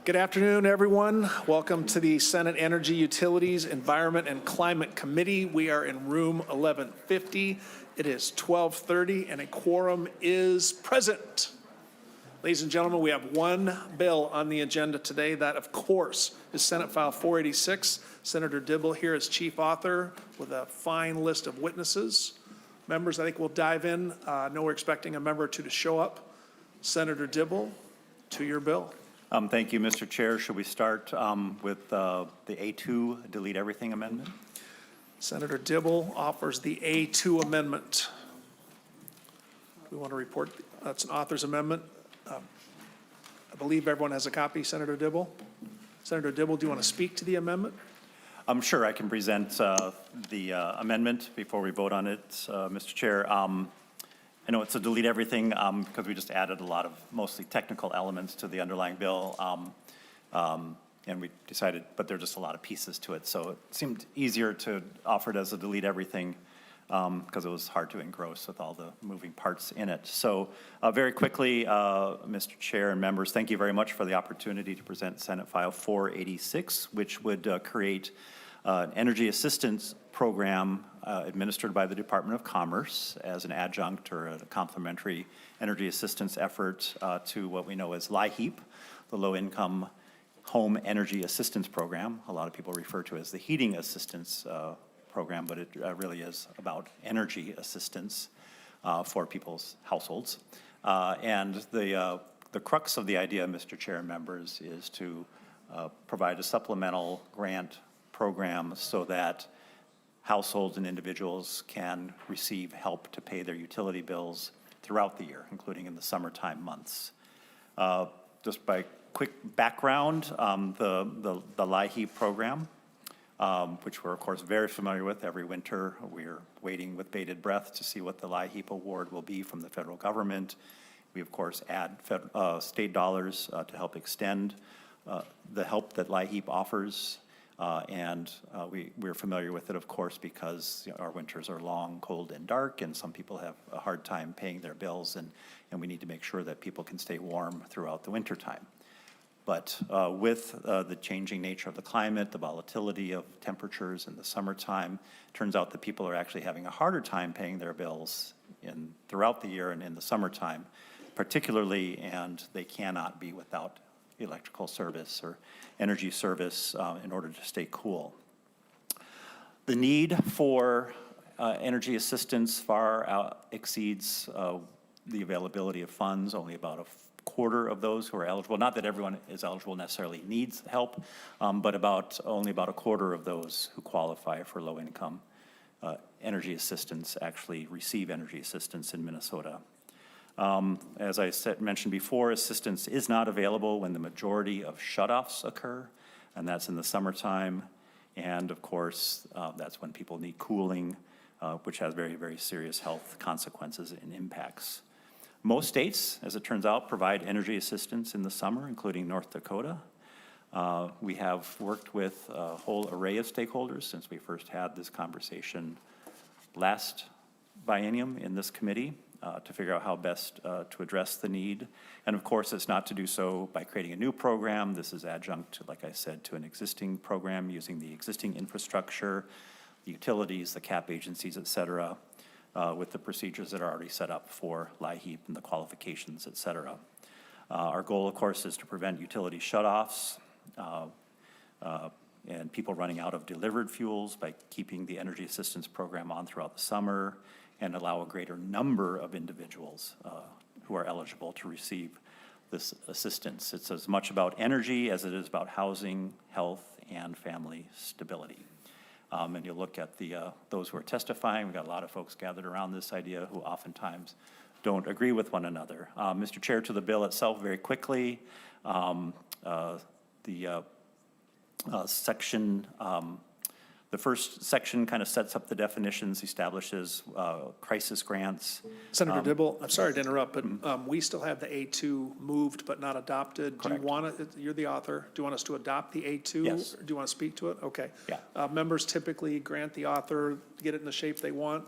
Good afternoon, everyone. Welcome to the Senate Energy, Utilities, Environment, and Climate Committee. We are in room 1150. It is 12:30 and a quorum is present. Ladies and gentlemen, we have one bill on the agenda today. That, of course, is Senate File 486. Senator Dibble here is chief author with a fine list of witnesses. Members, I think we'll dive in. I know we're expecting a member or two to show up. Senator Dibble, to your bill. Thank you, Mr. Chair. Should we start with the A2 delete everything amendment? Senator Dibble offers the A2 amendment. We want to report that's an author's amendment. I believe everyone has a copy, Senator Dibble. Senator Dibble, do you want to speak to the amendment? Sure, I can present the amendment before we vote on it, Mr. Chair. I know it's a delete everything because we just added a lot of mostly technical elements to the underlying bill. And we decided, but there are just a lot of pieces to it. So it seemed easier to offer it as a delete everything because it was hard to engross with all the moving parts in it. So very quickly, Mr. Chair and members, thank you very much for the opportunity to present Senate File 486, which would create an energy assistance program administered by the Department of Commerce as an adjunct or a complementary energy assistance effort to what we know as LIHEAP, the Low Income Home Energy Assistance Program. A lot of people refer to it as the Heating Assistance Program, but it really is about energy assistance for people's households. And the crux of the idea, Mr. Chair and members, is to provide a supplemental grant program so that households and individuals can receive help to pay their utility bills throughout the year, including in the summertime months. Just by quick background, the LIHEAP program, which we're of course very familiar with every winter. We're waiting with bated breath to see what the LIHEAP award will be from the federal government. We of course add state dollars to help extend the help that LIHEAP offers. We're familiar with it, of course, because our winters are long, cold, and dark, and some people have a hard time paying their bills, and we need to make sure that people can stay warm throughout the wintertime. But with the changing nature of the climate, the volatility of temperatures in the summertime, it turns out that people are actually having a harder time paying their bills throughout the year and in the summertime, particularly, and they cannot be without electrical service or energy service in order to stay cool. The need for energy assistance far exceeds the availability of funds. Only about a quarter of those who are eligible, not that everyone is eligible necessarily needs help, but only about a quarter of those who qualify for low-income energy assistance actually receive energy assistance in Minnesota. As I mentioned before, assistance is not available when the majority of shutoffs occur, and that's in the summertime. And of course, that's when people need cooling, which has very, very serious health consequences and impacts. Most states, as it turns out, provide energy assistance in the summer, including North Dakota. We have worked with a whole array of stakeholders since we first had this conversation last biennium in this committee. To figure out how best to address the need. And of course, it's not to do so by creating a new program. This is adjunct, like I said, to an existing program using the existing infrastructure, the utilities, the CAP agencies, et cetera, with the procedures that are already set up for LIHEAP and the qualifications, et cetera. Our goal, of course, is to prevent utility shutoffs and people running out of delivered fuels by keeping the energy assistance program on throughout the summer, and allow a greater number of individuals who are eligible to receive this assistance. It's as much about energy as it is about housing, health, and family stability. And you look at those who are testifying, we've got a lot of folks gathered around this idea who oftentimes don't agree with one another. Mr. Chair, to the bill itself very quickly, the first section kind of sets up the definitions, establishes crisis grants. Senator Dibble, I'm sorry to interrupt, but we still have the A2 moved but not adopted. Correct. Do you want it, you're the author, do you want us to adopt the A2? Yes. Or do you want to speak to it? Okay. Yeah. Members typically grant the author, get it in the shape they want.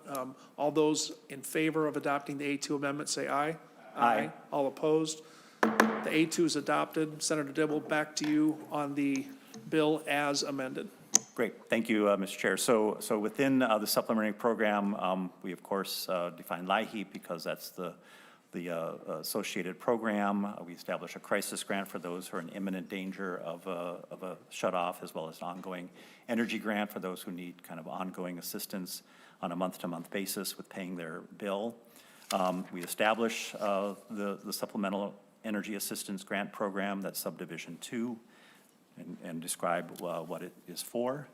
All those in favor of adopting the A2 amendment say aye. Aye. All opposed? The A2 is adopted. Senator Dibble, back to you on the bill as amended. Great, thank you, Mr. Chair. So within the supplementary program, we of course define LIHEAP because that's the associated program. We establish a crisis grant for those who are in imminent danger of a shut-off, as well as an ongoing energy grant for those who need kind of ongoing assistance on a month-to-month basis with paying their bill. We establish the Supplemental Energy Assistance Grant Program, that's Subdivision 2, and describe what it is for.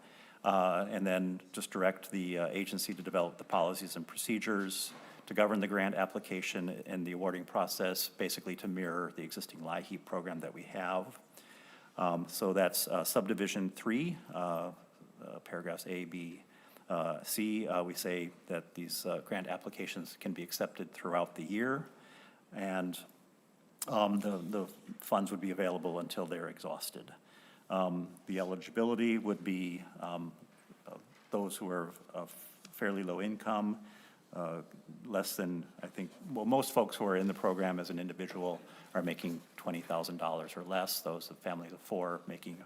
And then just direct the agency to develop the policies and procedures to govern the grant application and the awarding process, basically to mirror the existing LIHEAP program that we have. So that's Subdivision 3, paragraphs A, B, C. We say that these grant applications can be accepted throughout the year, and the funds would be available until they're exhausted. The eligibility would be those who are of fairly low income, less than, I think, well, most folks who are in the program as an individual are making $20,000 or less. Those of families of 4 making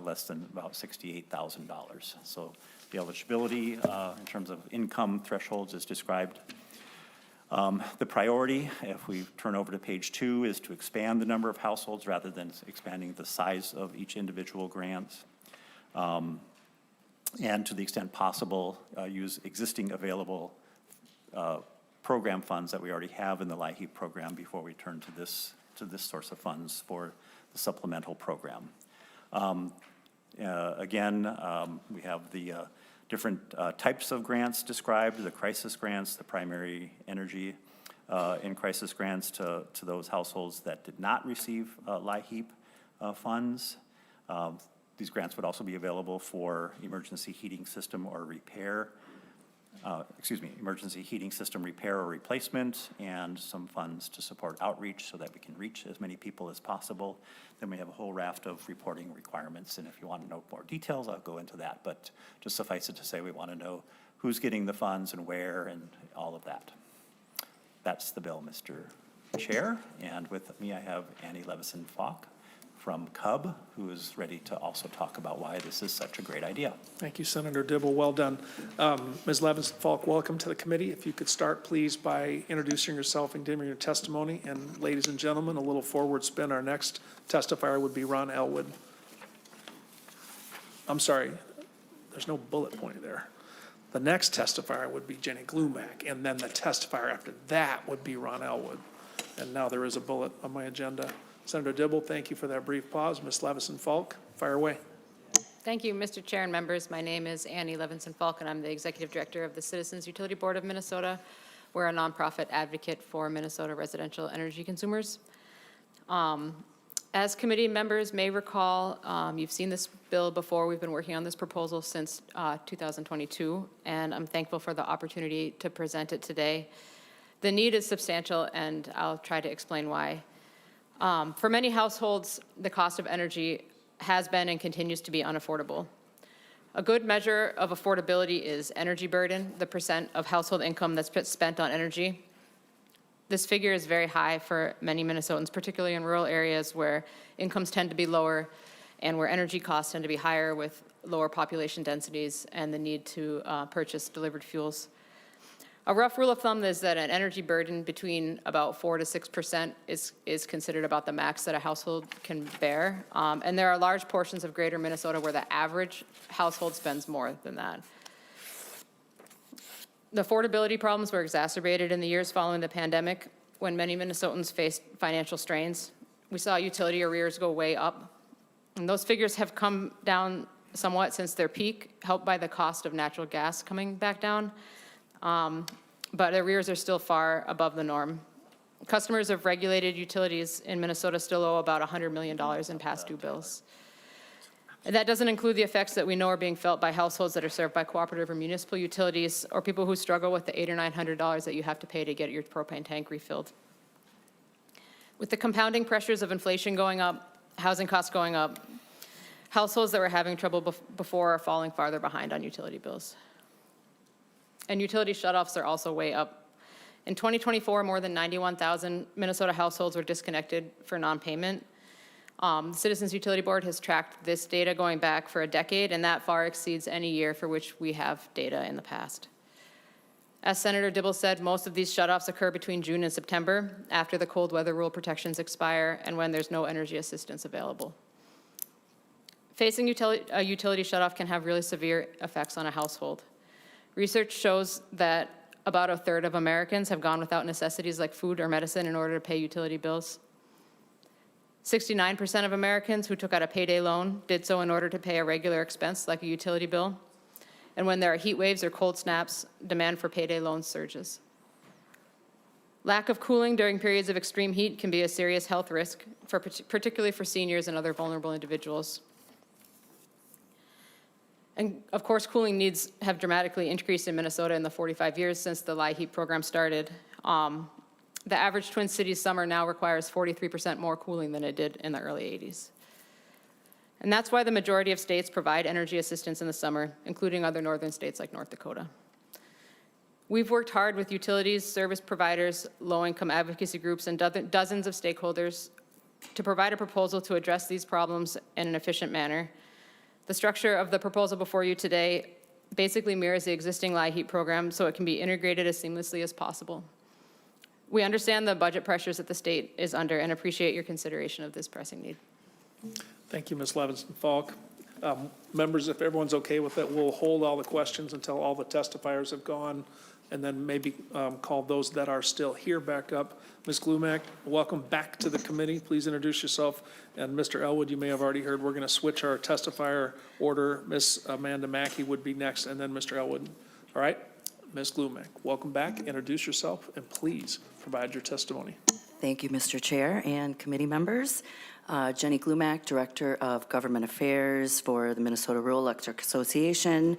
less than about $68,000. So the eligibility in terms of income thresholds is described. The priority, if we turn over to page 2, is to expand the number of households rather than expanding the size of each individual grant. And to the extent possible, use existing available program funds that we already have in the LIHEAP program before we turn to this source of funds for the supplemental program. Again, we have the different types of grants described, the crisis grants, the primary energy and crisis grants to those households that did not receive LIHEAP funds. These grants would also be available for emergency heating system or repair, emergency heating system repair or replacement, and some funds to support outreach so that we can reach as many people as possible. Then we have a whole raft of reporting requirements, and if you want to know more details, I'll go into that, but just suffice it to say we want to know who's getting the funds and where and all of that. That's the bill, Mr. Chair, and with me I have Annie Levison-Falk from CUB, who is ready to also talk about why this is such a great idea. Thank you, Senator Dibble. Well done. Ms. Levison-Falk, welcome to the committee. If you could start, please, by introducing yourself and giving your testimony. And ladies and gentlemen, a little forward spin. Our next testifier would be Ron Elwood. I'm sorry, there's no bullet point there. The next testifier would be Jenny Glumack, and then the testifier after that would be Ron Elwood. And now there is a bullet on my agenda. Senator Dibble, thank you for that brief pause. Ms. Levison-Falk, fire away. Thank you, Mr. Chair and members. My name is Annie Levinson-Falk, and I'm the Executive Director of the Citizens Utility Board of Minnesota. We're a nonprofit advocate for Minnesota residential energy consumers. As committee members may recall, you've seen this bill before. We've been working on this proposal since 2022, and I'm thankful for the opportunity to present it today. The need is substantial, and I'll try to explain why. For many households, the cost of energy has been and continues to be unaffordable. A good measure of affordability is energy burden, the percent of household income that's spent on energy. This figure is very high for many Minnesotans, particularly in rural areas where incomes tend to be lower and where energy costs tend to be higher with lower population densities and the need to purchase delivered fuels. A rough rule of thumb is that an energy burden between about 4 to 6% is considered about the max that a household can bear. And there are large portions of greater Minnesota where the average household spends more than that. The affordability problems were exacerbated in the years following the pandemic when many Minnesotans faced financial strains. We saw utility arrears go way up. And those figures have come down somewhat since their peak, helped by the cost of natural gas coming back down. But arrears are still far above the norm. Customers of regulated utilities in Minnesota still owe about $100 million in past due bills. And that doesn't include the effects that we know are being felt by households that are served by cooperative or municipal utilities, or people who struggle with the $800 or $900 that you have to pay to get your propane tank refilled. With the compounding pressures of inflation going up, housing costs going up, households that were having trouble before are falling farther behind on utility bills. And utility shutoffs are also way up In 2024, more than 91,000 Minnesota households were disconnected for non-payment. The Citizens Utility Board has tracked this data going back for a decade, and that far exceeds any year for which we have data in the past. As Senator Dibble said, most of these shutoffs occur between June and September, after the cold weather rule protections expire and when there's no energy assistance available. Facing a utility shutoff can have really severe effects on a household. Research shows that about a third of Americans have gone without necessities like food or medicine in order to pay utility bills. 69% of Americans who took out a payday loan did so in order to pay a regular expense like a utility bill. And when there are heat waves or cold snaps, demand for payday loans surges. Lack of cooling during periods of extreme heat can be a serious health risk, particularly for seniors and other vulnerable individuals. And of course, cooling needs have dramatically increased in Minnesota in the 45 years since the LIHEAP program started. The average Twin Cities summer now requires 43% more cooling than it did in the early 80s. And that's why the majority of states provide energy assistance in the summer, including other northern states like North Dakota. We've worked hard with utilities, service providers, low-income advocacy groups, and dozens of stakeholders to provide a proposal to address these problems in an efficient manner. The structure of the proposal before you today basically mirrors the existing LIHEAP program, so it can be integrated as seamlessly as possible. We understand the budget pressures that the state is under and appreciate your consideration of this pressing need. Thank you, Ms. Levinson-Falk. Members, if everyone's okay with it, we'll hold all the questions until all the testifiers have gone, and then maybe call those that are still here back up. Ms. Glumack, welcome back to the committee. Please introduce yourself. And Mr. Elwood, you may have already heard, we're going to switch our testifier order. Ms. Amanda Mackey would be next, and then Mr. Elwood. All right, Ms. Glumack, welcome back. Introduce yourself, and please provide your testimony. Thank you, Mr. Chair and committee members. Jenny Glumack, Director of Government Affairs for the Minnesota Rural Electric Association.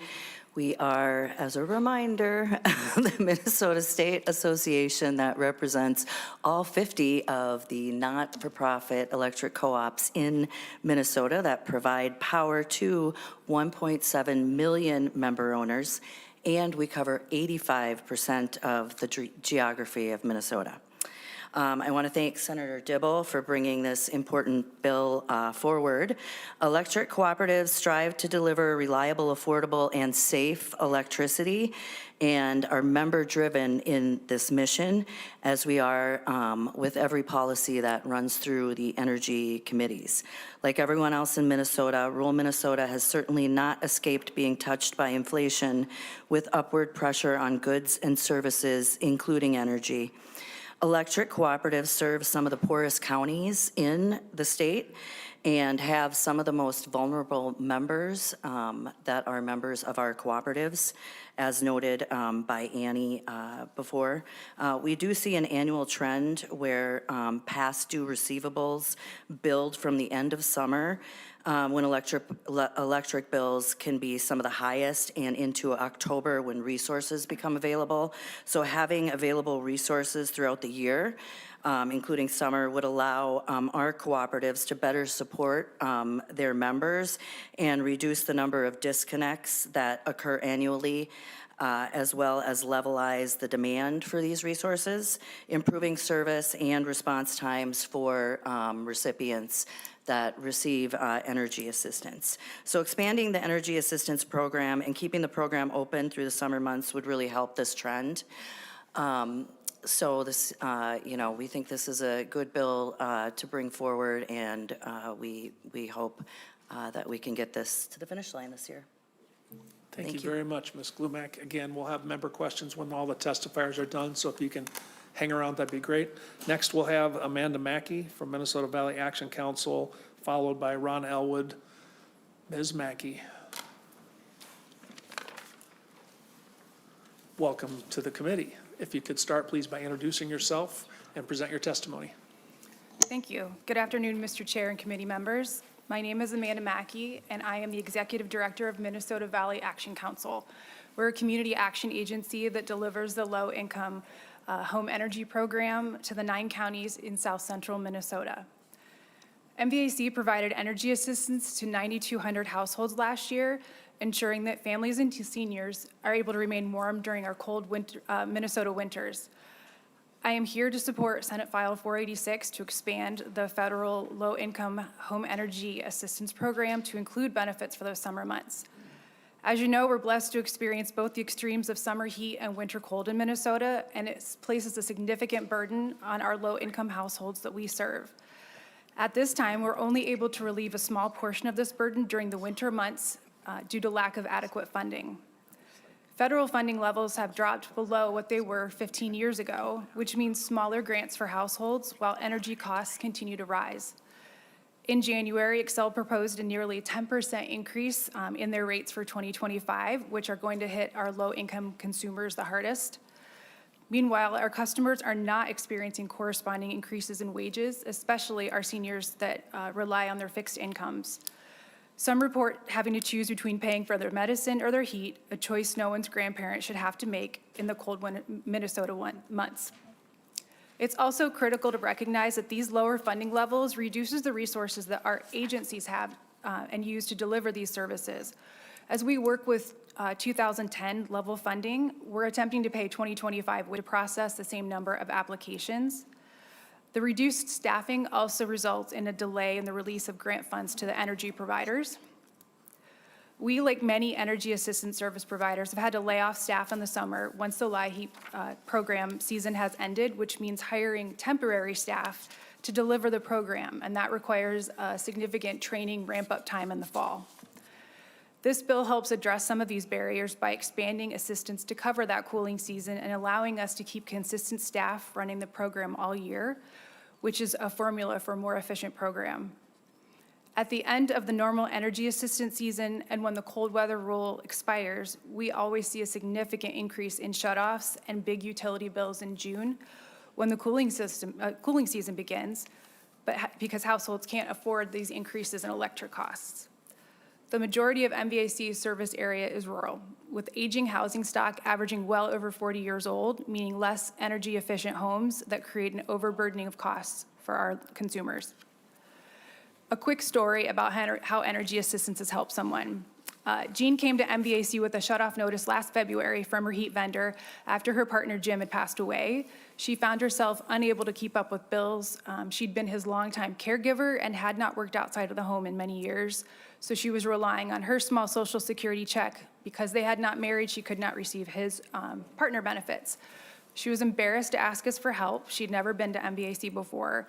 We are, as a reminder, the Minnesota State Association that represents all 50 of the not-for-profit electric co-ops in Minnesota that provide power to 1.7 million member owners, and we cover 85% of the geography of Minnesota. I want to thank Senator Dibble for bringing this important bill forward. Electric cooperatives strive to deliver reliable, affordable, and safe electricity, and are member-driven in this mission, as we are with every policy that runs through the energy committees. Like everyone else in Minnesota, rural Minnesota has certainly not escaped being touched by inflation, with upward pressure on goods and services, including energy. Electric cooperatives serve some of the poorest counties in the state and have some of the most vulnerable members that are members of our cooperatives, as noted by Annie before. We do see an annual trend where past due receivables build from the end of summer when electric bills can be some of the highest, and into October when resources become available. So having available resources throughout the year, including summer, would allow our cooperatives to better support their members and reduce the number of disconnects that occur annually, as well as levelize the demand for these resources, improving service and response times for recipients that receive energy assistance. So expanding the energy assistance program and keeping the program open through the summer months would really help this trend. So this, we think this is a good bill to bring forward, and we hope that we can get this to the finish line this year. Thank you very much, Ms. Glumack. Again, we'll have member questions when all the testifiers are done, so if you can hang around, that'd be great. Next, we'll have Amanda Mackey from Minnesota Valley Action Council, followed by Ron Elwood. Ms. Mackey. Welcome to the committee. If you could start, please, by introducing yourself and present your testimony. Thank you. Good afternoon, Mr. Chair and committee members. My name is Amanda Mackey, and I am the Executive Director of Minnesota Valley Action Council. We're a community action agency that delivers the low-income home energy program to the 9 counties in south central Minnesota. MVAC provided energy assistance to 9,200 households last year, ensuring that families and seniors are able to remain warm during our cold winter, Minnesota winters. I am here to support Senate File 486 to expand the federal low-income home energy assistance program to include benefits for those summer months. As you know, we're blessed to experience both the extremes of summer heat and winter cold in Minnesota, and it places a significant burden on our low-income households that we serve. At this time, we're only able to relieve a small portion of this burden during the winter months due to lack of adequate funding. Federal funding levels have dropped below what they were 15 years ago, which means smaller grants for households while energy costs continue to rise. In January, Excel proposed a nearly 10% increase in their rates for 2025, which are going to hit our low-income consumers the hardest. Meanwhile, our customers are not experiencing corresponding increases in wages, especially our seniors that rely on their fixed incomes. Some report having to choose between paying for their medicine or their heat, a choice no one's grandparent should have to make in the cold Minnesota months. It's also critical to recognize that these lower funding levels reduces the resources that our agencies have and use to deliver these services. As we work with 2010 level funding, we're attempting to pay 2025 to process the same number of applications. The reduced staffing also results in a delay in the release of grant funds to the energy providers. We, like many energy assistance service providers, have had to lay off staff in the summer once the LIHEAP program season has ended, which means hiring temporary staff to deliver the program, and that requires a significant training ramp-up time in the fall. This bill helps address some of these barriers by expanding assistance to cover that cooling season and allowing us to keep consistent staff running the program all year, which is a formula for a more efficient program. At the end of the normal energy assistance season and when the cold weather rule expires, we always see a significant increase in shutoffs and big utility bills in June when the cooling season begins, because households can't afford these increases in electric costs. The majority of MVAC's service area is rural, with aging housing stock averaging well over 40 years old, meaning less energy efficient homes that create an overburdening of costs for our consumers. A quick story about how energy assistance has helped someone. Jean came to MVAC with a shutoff notice last February from her heat vendor after her partner Jim had passed away. She found herself unable to keep up with bills. She'd been his longtime caregiver and had not worked outside of the home in many years, so she was relying on her small Social Security check. Because they had not married, she could not receive his partner benefits. She was embarrassed to ask us for help. She'd never been to MVAC before.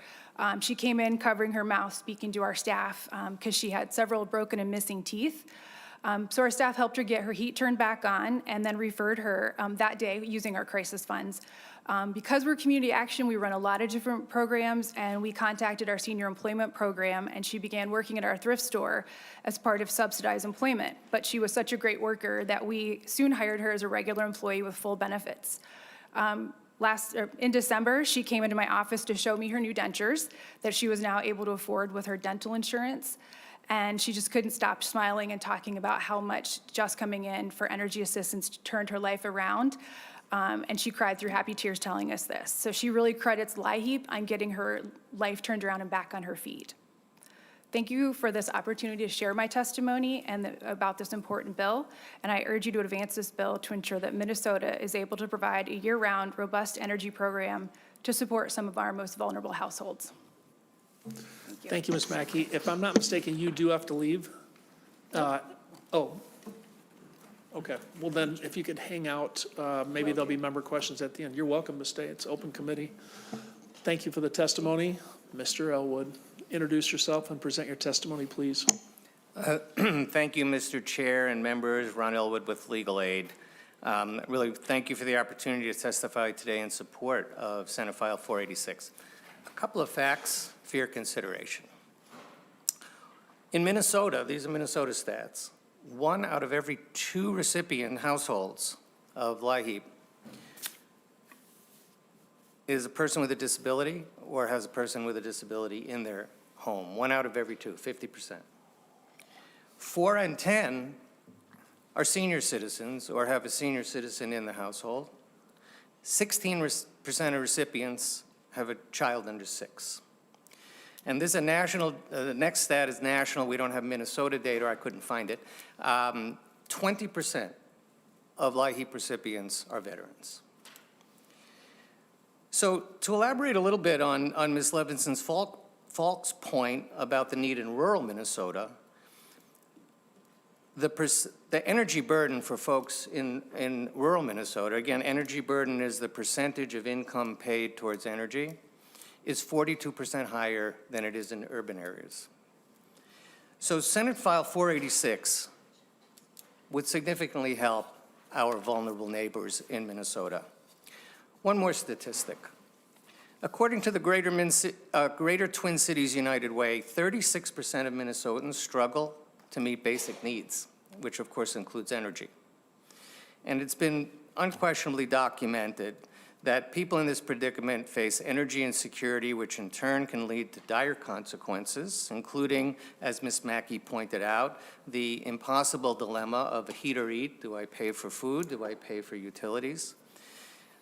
She came in covering her mouth, speaking to our staff because she had several broken and missing teeth. So our staff helped her get her heat turned back on and then referred her that day using our crisis funds. Because we're community action, we run a lot of different programs, and we contacted our senior employment program, and she began working at our thrift store as part of subsidized employment. But she was such a great worker that we soon hired her as a regular employee with full benefits. In December, she came into my office to show me her new dentures that she was now able to afford with her dental insurance. And she just couldn't stop smiling and talking about how much just coming in for energy assistance turned her life around. And she cried through happy tears telling us this. So she really credits LIHEAP on getting her life turned around and back on her feet. Thank you for this opportunity to share my testimony about this important bill, and I urge you to advance this bill to ensure that Minnesota is able to provide a year-round, robust energy program to support some of our most vulnerable households. Thank you, Ms. Mackey. If I'm not mistaken, you do have to leave? Oh, okay. Well then, if you could hang out, maybe there'll be member questions at the end. You're welcome to stay. It's open committee. Thank you for the testimony. Mr. Elwood, introduce yourself and present your testimony, please. Thank you, Mr. Chair and members. Ron Elwood with Legal Aid. Really thank you for the opportunity to testify today in support of Senate File 486. A couple of facts for your consideration. In Minnesota, these are Minnesota stats, 1 out of every 2 recipient households of LIHEAP is a person with a disability or has a person with a disability in their home. 1 out of every 2, 50%. 4 in 10 are senior citizens or have a senior citizen in the household. 16% of recipients have a child under 6. And this is a national, the next stat is national. We don't have Minnesota data, I couldn't find it. 20% of LIHEAP recipients are veterans. So to elaborate a little bit on Ms. Levinson's Falk's point about the need in rural Minnesota, the energy burden for folks in rural Minnesota, again, energy burden is the percentage of income paid towards energy, is 42% higher than it is in urban areas. So Senate File 486 would significantly help our vulnerable neighbors in Minnesota. One more statistic. According to the Greater Twin Cities United Way, 36% of Minnesotans struggle to meet basic needs, which of course includes energy. And it's been unquestionably documented that people in this predicament face energy insecurity, which in turn can lead to dire consequences, including, as Ms. Mackey pointed out, the impossible dilemma of heat or eat. Do I pay for food? Do I pay for utilities?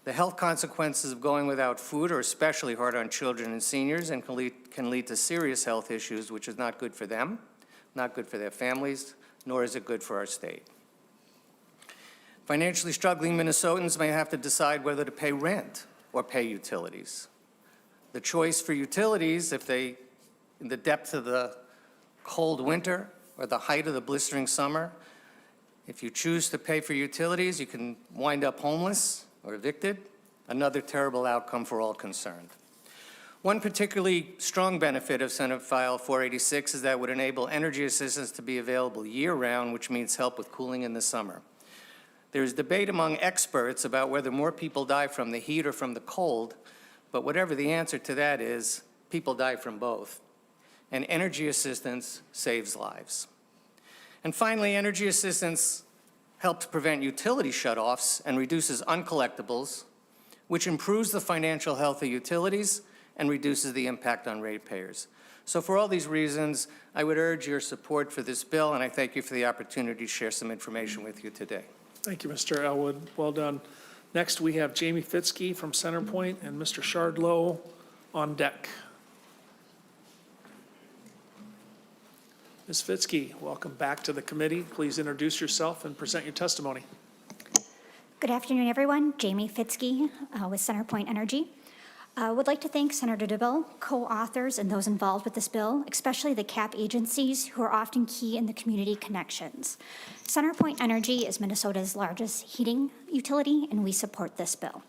The health consequences of going without food are especially hard on children and seniors and can lead to serious health issues, which is not good for them, not good for their families, nor is it good for our state. Financially struggling Minnesotans may have to decide whether to pay rent or pay utilities. The choice for utilities, if they, in the depth of the cold winter or the height of the blistering summer, if you choose to pay for utilities, you can wind up homeless or evicted, another terrible outcome for all concerned. One particularly strong benefit of Senate File 486 is that it would enable energy assistance to be available year-round, which means help with cooling in the summer. There's debate among experts about whether more people die from the heat or from the cold, but whatever the answer to that is, people die from both. And energy assistance saves lives. And finally, energy assistance helps prevent utility shutoffs and reduces uncollectibles, which improves the financial health of utilities and reduces the impact on ratepayers. So for all these reasons, I would urge your support for this bill, and I thank you for the opportunity to share some information with you today. Thank you, Mr. Elwood. Well done. Next, we have Jamie Fitzke from Centerpoint and Mr. Shardlow on deck. Ms. Fitzke, welcome back to the committee. Please introduce yourself and present your testimony. Good afternoon, everyone. Jamie Fitzke with Centerpoint Energy. Would like to thank Senator Dibble, co-authors, and those involved with this bill, especially the CAP agencies who are often key in the community connections. Centerpoint Energy is Minnesota's largest heating utility, and we support this bill.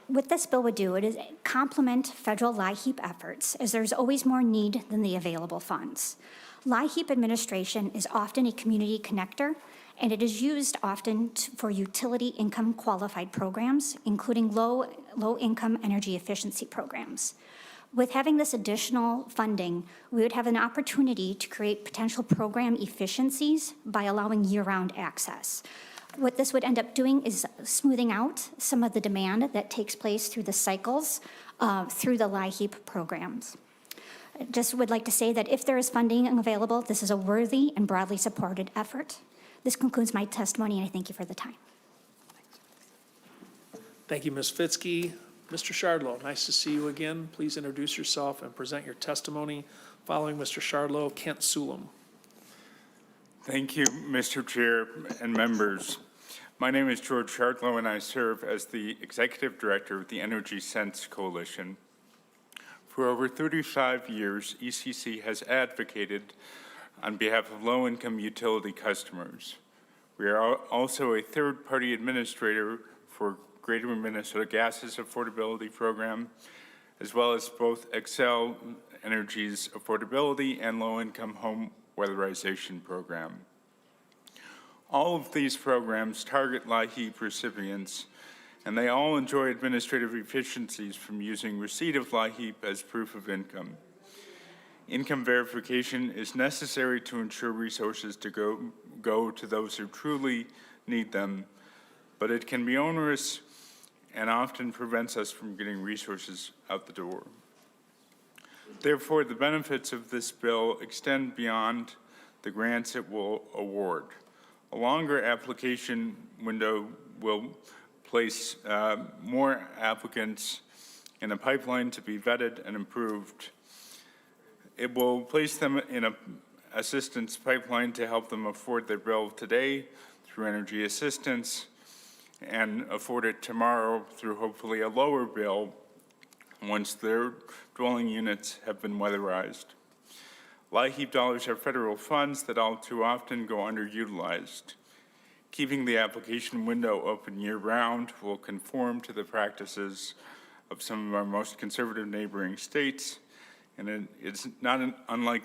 What this bill would do, it is complement federal LIHEAP efforts, as there's always more need than the available funds. LIHEAP administration is often a community connector, and it is used often for utility income qualified programs, including low-income energy efficiency programs. With having this additional funding, we would have an opportunity to create potential program efficiencies by allowing year-round access. What this would end up doing is smoothing out some of the demand that takes place through the cycles through the LIHEAP programs. Just would like to say that if there is funding available, this is a worthy and broadly supported effort. This concludes my testimony, and I thank you for the time. Thank you, Ms. Fitzke. Mr. Shardlow, nice to see you again. Please introduce yourself and present your testimony. Following Mr. Shardlow, Kent Sulam. Thank you, Mr. Chair and members. My name is George Shardlow, and I serve as the Executive Director of the Energy Sense Coalition. For over 35 years, ECC has advocated on behalf of low-income utility customers. We are also a third-party administrator for Greater Minnesota Gas's affordability program, as well as both Excel Energy's affordability and low-income home weatherization program. All of these programs target LIHEAP recipients, and they all enjoy administrative efficiencies from using receipt of LIHEAP as proof of income. Income verification is necessary to ensure resources to go to those who truly need them, but it can be onerous and often prevents us from getting resources out the door. Therefore, the benefits of this bill extend beyond the grants it will award. A longer application window will place more applicants in a pipeline to be vetted and approved. It will place them in an assistance pipeline to help them afford their bill today through energy assistance, and afford it tomorrow through hopefully a lower bill once their dwelling units have been weatherized. LIHEAP dollars are federal funds that all too often go underutilized. Keeping the application window open year-round will conform to the practices of some of our most conservative neighboring states, and it's not unlike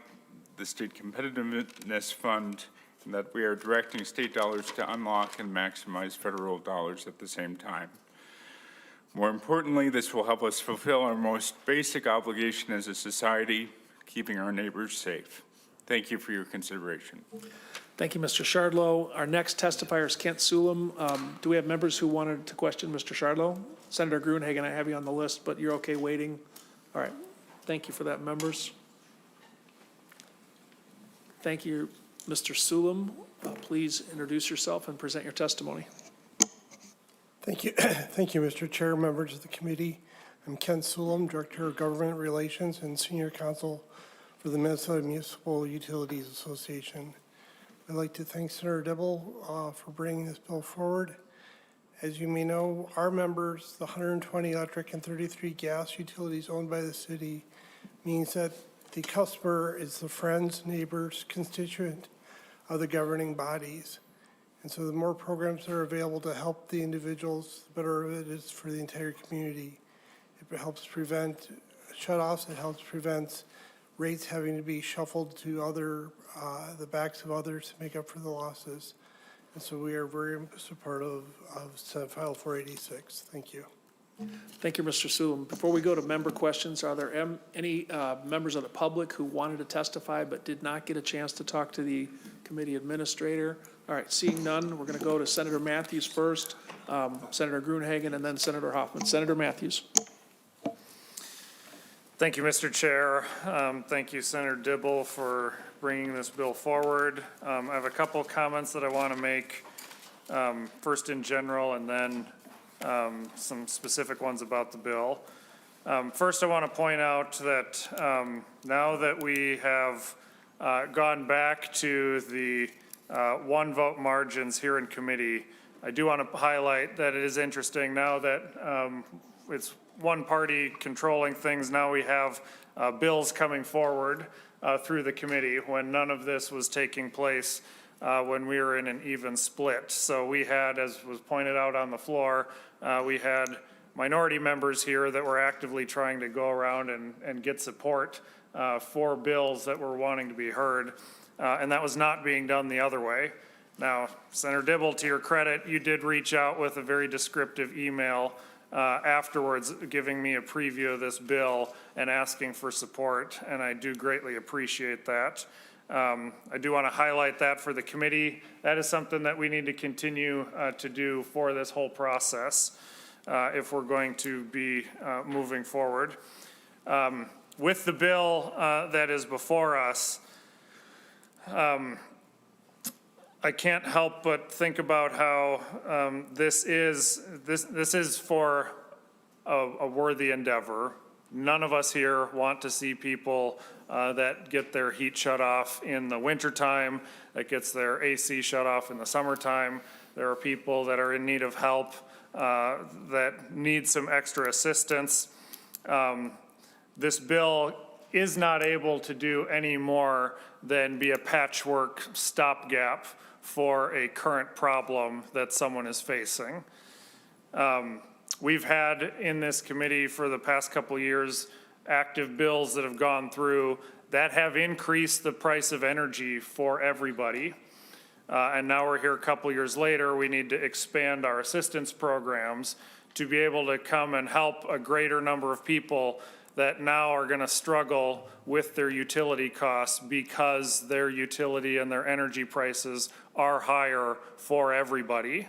the State Competitiveness Fund in that we are directing state dollars to unlock and maximize federal dollars at the same time. More importantly, this will help us fulfill our most basic obligation as a society, keeping our neighbors safe. Thank you for your consideration. Thank you, Mr. Shardlow. Our next testifier is Kent Sulam. Do we have members who wanted to question Mr. Shardlow? Senator Gruenhagen, I have you on the list, but you're okay waiting? All right. Thank you for that, members. Thank you, Mr. Sulam. Please introduce yourself and present your testimony. Thank you. Thank you, Mr. Chair, members of the committee. I'm Ken Sulam, Director of Government Relations and Senior Counsel for the Minnesota Municipal Utilities Association. I'd like to thank Senator Dibble for bringing this bill forward. As you may know, our members, the 120 electric and 33 gas utilities owned by the city, means that the customer is the friends, neighbors, constituent of the governing bodies. And so the more programs that are available to help the individuals, the better it is for the entire community. It helps prevent shutoffs. It helps prevent rates having to be shuffled to the backs of others to make up for the losses. And so we are very supportive of Senate File 486. Thank you. Thank you, Mr. Sulam. Before we go to member questions, are there any members of the public who wanted to testify but did not get a chance to talk to the committee administrator? All right, seeing none, we're going to go to Senator Matthews first, Senator Gruenhagen, and then Senator Hoffman. Senator Matthews. Thank you, Mr. Chair. Thank you, Senator Dibble, for bringing this bill forward. I have a couple of comments that I want to make, first in general and then some specific ones about the bill. First, I want to point out that now that we have gone back to the one vote margins here in committee, I do want to highlight that it is interesting now that it's one party controlling things. Now we have bills coming forward through the committee when none of this was taking place when we were in an even split. So we had, as was pointed out on the floor, we had minority members here that were actively trying to go around and get support for bills that were wanting to be heard. And that was not being done the other way. Now, Senator Dibble, to your credit, you did reach out with a very descriptive email afterwards, giving me a preview of this bill and asking for support, and I do greatly appreciate that. I do want to highlight that for the committee. That is something that we need to continue to do for this whole process if we're going to be moving forward. With the bill that is before us, I can't help but think about how this is for a worthy endeavor. None of us here want to see people that get their heat shut off in the wintertime, that gets their AC shut off in the summertime. There are people that are in need of help that need some extra assistance. This bill is not able to do any more than be a patchwork stopgap for a current problem that someone is facing. We've had in this committee for the past couple years active bills that have gone through that have increased the price of energy for everybody. And now we're here a couple years later, we need to expand our assistance programs to be able to come and help a greater number of people that now are going to struggle with their utility costs because their utility and their energy prices are higher for everybody.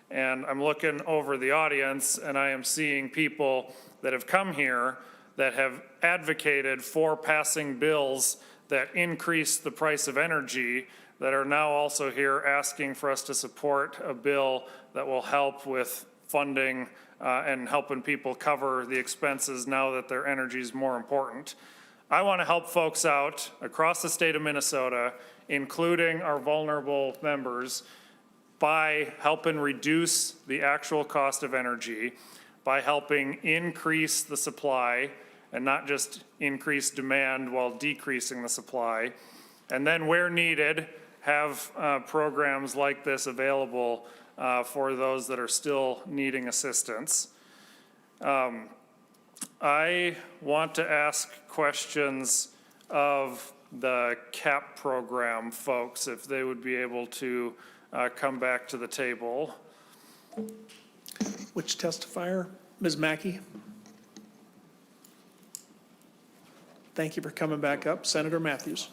And I'm looking over the audience and I am seeing people that have come here that have advocated for passing bills that increase the price of energy that are now also here asking for us to support a bill that will help with funding and helping people cover the expenses now that their energy is more important. I want to help folks out across the state of Minnesota, including our vulnerable members, by helping reduce the actual cost of energy, by helping increase the supply and not just increase demand while decreasing the supply. And then where needed, have programs like this available for those that are still needing assistance. I want to ask questions of the CAP program folks, if they would be able to come back to the table. Which testifier? Ms. Mackey? Thank you for coming back up. Senator Matthews.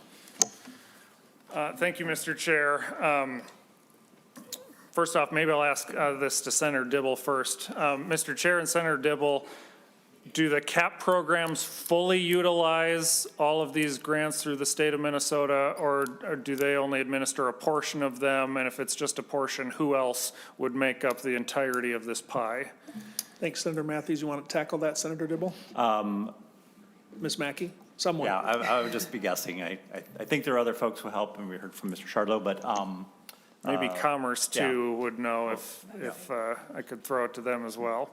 Thank you, Mr. Chair. First off, maybe I'll ask this to Senator Dibble first. Mr. Chair and Senator Dibble, do the CAP programs fully utilize all of these grants through the state of Minnesota, or do they only administer a portion of them? And if it's just a portion, who else would make up the entirety of this pie? Thanks, Senator Matthews. You want to tackle that, Senator Dibble? Ms. Mackey? Someone. Yeah, I would just be guessing. I think there are other folks who help, and we heard from Mr. Shardlow, but Maybe Commerce yeah. too would know if I could throw it to them as well.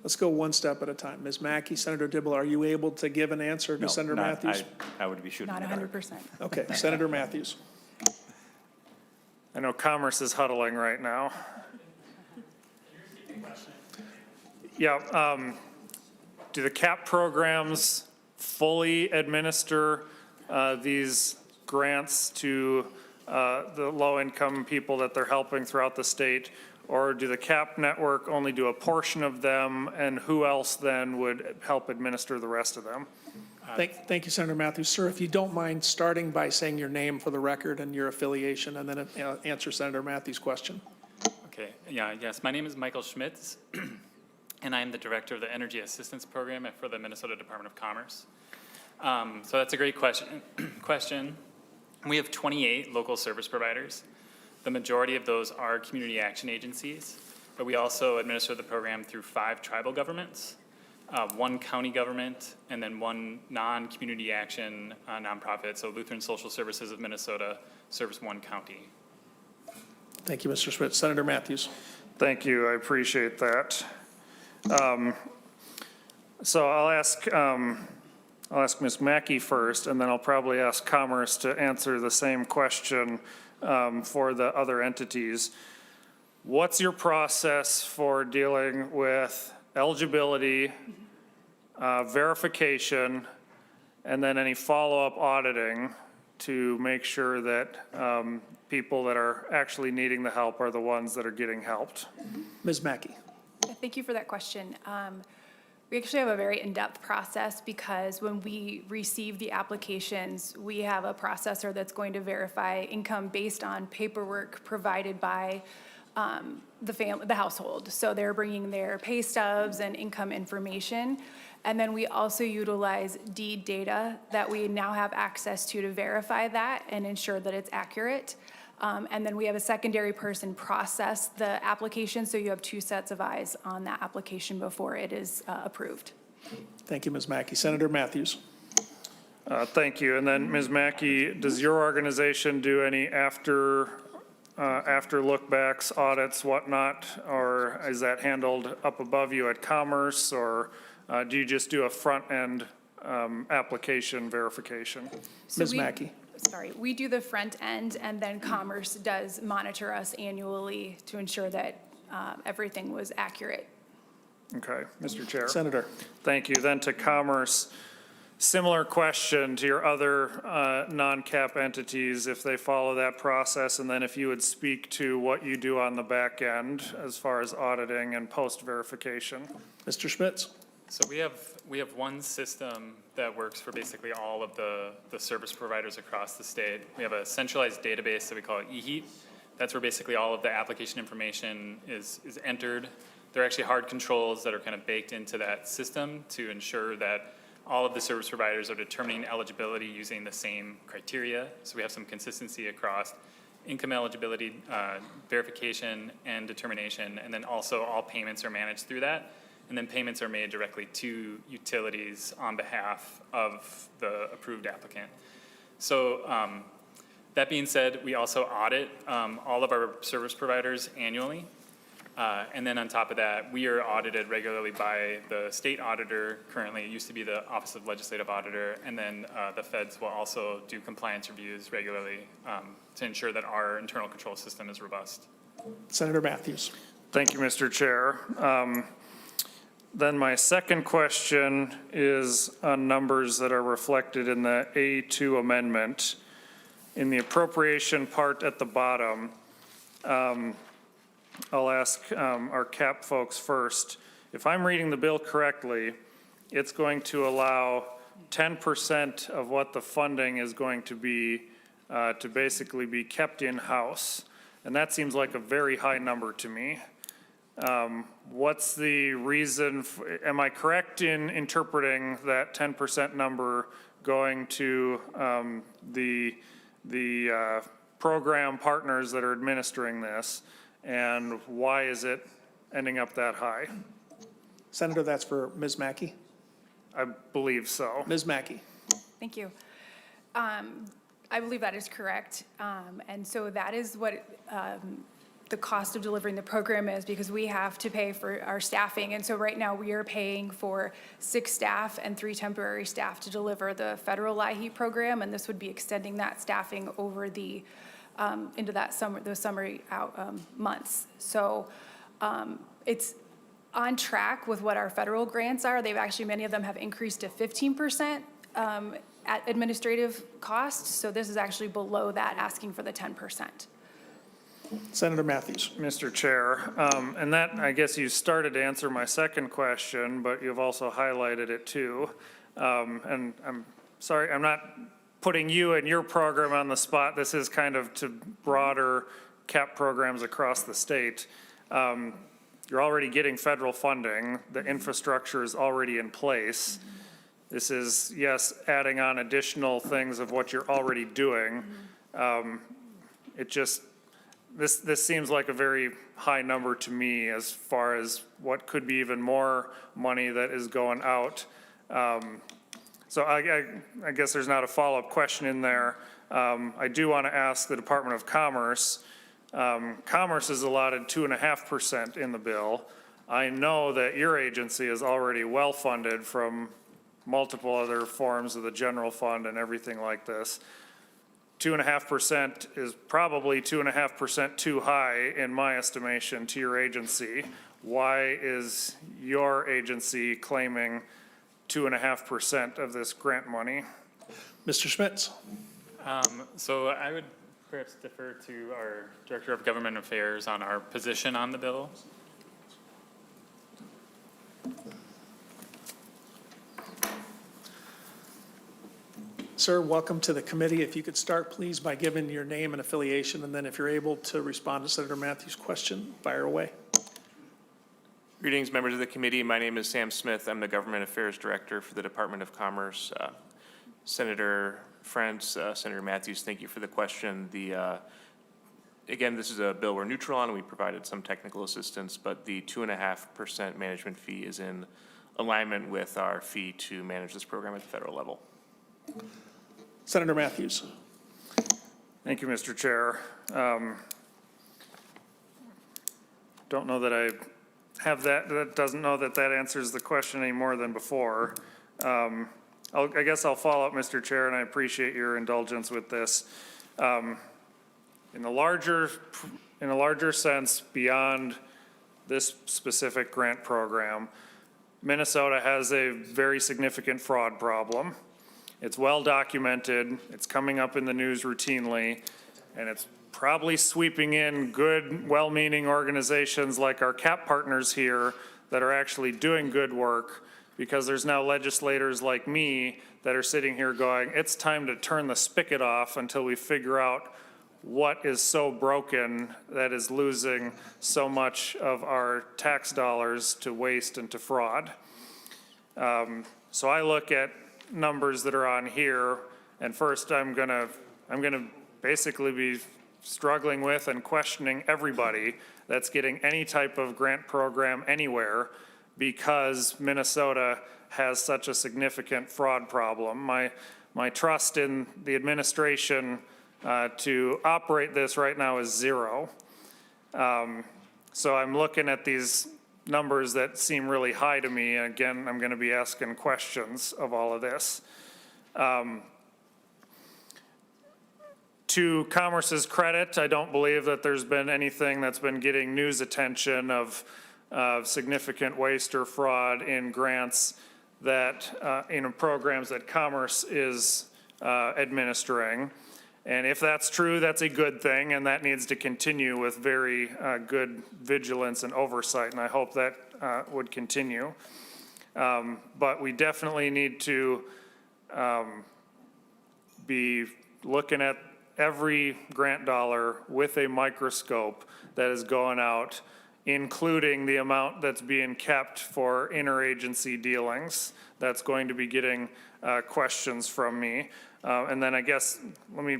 Let's go one step at a time. Ms. Mackey, Senator Dibble, are you able to give an answer to no, Senator not- Matthews? I would be shooting. Not in the dark. 100%. Okay, Senator Matthews. I know Commerce is huddling right now. Yeah, do the CAP programs fully administer these grants to the low-income people that they're helping throughout the state? Or do the CAP network only do a portion of them, and who else then would help administer the rest of them? Thank you, Senator Matthews. Sir, if you don't mind starting by saying your name for the record and your affiliation, and then answer Senator Matthews' question. Okay, yes, my name is Michael Schmitz, and I'm the Director of the Energy Assistance Program for the Minnesota Department of Commerce. So that's a great question. We have 28 local service providers. The majority of those are community action agencies, but we also administer the program through 5 tribal governments, 1 county government, and then 1 non-community action nonprofit. So Lutheran Social Services of Minnesota serves 1 county. Thank you, Mr. Schmidt. Senator Matthews. Thank you, I appreciate that. So I'll ask Ms. Mackey first, and then I'll probably ask Commerce to answer the same question for the other entities. What's your process for dealing with eligibility, verification, and then any follow-up auditing to make sure that people that are actually needing the help are the ones that are getting helped? Ms. Mackey. Thank you for that question. We actually have a very in-depth process because when we receive the applications, we have a processor that's going to verify income based on paperwork provided by the household. So they're bringing their pay stubs and income information. And then we also utilize deed data that we now have access to verify that and ensure that it's accurate. And then we have a secondary person process the application, so you have 2 sets of eyes on that application before it is approved. Thank you, Ms. Mackey. Senator Matthews. Thank you. And then Ms. Mackey, does your organization do any after look backs, audits, whatnot? Or is that handled up above you at Commerce, or do you just do a front end application verification? So Ms. Mackey. Sorry, we do the front end, and then Commerce does monitor us annually to ensure that everything was accurate. Okay, Mr. Chair. Senator. Thank you. Then to Commerce, similar question to your other non-cap entities, if they follow that process, and then if you would speak to what you do on the back end as far as auditing and post-verification. Mr. Schmitz. So we have one system that works for basically all of the service providers across the state. We have a centralized database that we call eHeat. That's where basically all of the application information is entered. There are actually hard controls that are kind of baked into that system to ensure that all of the service providers are determining eligibility using the same criteria. So we have some consistency across income eligibility, verification, and determination, and then also all payments are managed through that. And then payments are made directly to utilities on behalf of the approved applicant. So That being said, we also audit all of our service providers annually. And then on top of that, we are audited regularly by the state auditor. Currently, it used to be the Office of Legislative Auditor. And then the feds will also do compliance reviews regularly to ensure that our internal control system is robust. Senator Matthews. Thank you, Mr. Chair. Then my second question is on numbers that are reflected in the A2 amendment. In the appropriation part at the bottom, I'll ask our CAP folks first. If I'm reading the bill correctly, it's going to allow 10% of what the funding is going to be to basically be kept in-house. And that seems like a very high number to me. What's the reason, am I correct in interpreting that 10% number going to the program partners that are administering this? And why is it ending up that high? Senator, that's for Ms. Mackey. I believe so. Ms. Mackey. Thank you. I believe that is correct. And so that is what the cost of delivering the program is, because we have to pay for our staffing. And so right now we are paying for 6 staff and 3 temporary staff to deliver the federal LIHEAP program. And this would be extending that staffing over the into that summer, those summer months. So it's on track with what our federal grants are. They've actually, many of them have increased to 15% at administrative costs. So this is actually below that, asking for the 10%. Senator Matthews. Mr. Chair, and that, I guess you started to answer my second question, but you've also highlighted it too. And I'm sorry, I'm not putting you and your program on the spot. This is kind of to broader CAP programs across the state. You're already getting federal funding. The infrastructure is already in place. This is, yes, adding on additional things of what you're already doing. It just, this seems like a very high number to me as far as what could be even more money that is going out. So I guess there's not a follow-up question in there. I do want to ask the Department of Commerce. Commerce is allotted 2.5% in the bill. I know that your agency is already well-funded from multiple other forms of the general fund and everything like this. 2.5% is probably 2.5% too high in my estimation to your agency. Why is your agency claiming 2.5% of this grant money? Mr. Schmitz. So I would perhaps defer to our Director of Government Affairs on our position on the bill. Sir, welcome to the committee. If you could start, please, by giving your name and affiliation, and then if you're able to respond to Senator Matthews' question, fire away. Greetings, members of the committee. My name is Sam Smith. I'm the Government Affairs Director for the Department of Commerce. Senator Frantz, Senator Matthews, thank you for the question. Again, this is a bill we're neutral on. We provided some technical assistance, but the 2.5% management fee is in alignment with our fee to manage this program at the federal level. Senator Matthews. Thank you, Mr. Chair. Don't know that I have that doesn't know that answers the question any more than before. I guess I'll follow up, Mr. Chair, and I appreciate your indulgence with this. In a larger sense, beyond this specific grant program, Minnesota has a very significant fraud problem. It's well documented, it's coming up in the news routinely, and it's probably sweeping in good, well-meaning organizations like our CAP partners here that are actually doing good work, because there's now legislators like me that are sitting here going, it's time to turn the spigot off until we figure out what is so broken that is losing so much of our tax dollars to waste and to fraud. So I look at numbers that are on here, and first I'm gonna basically be struggling with and questioning everybody that's getting any type of grant program anywhere, because Minnesota has such a significant fraud problem. My trust in the administration to operate this right now is zero. So I'm looking at these numbers that seem really high to me. And again, I'm going to be asking questions of all of this. To Commerce's credit, I don't believe that there's been anything that's been getting news attention of significant waste or fraud in grants that, in programs that Commerce is administering. And if that's true, that's a good thing, and that needs to continue with very good vigilance and oversight, and I hope that would continue. But we definitely need to be looking at every grant dollar with a microscope that is going out, including the amount that's being kept for interagency dealings. That's going to be getting questions from me. And then I guess, let me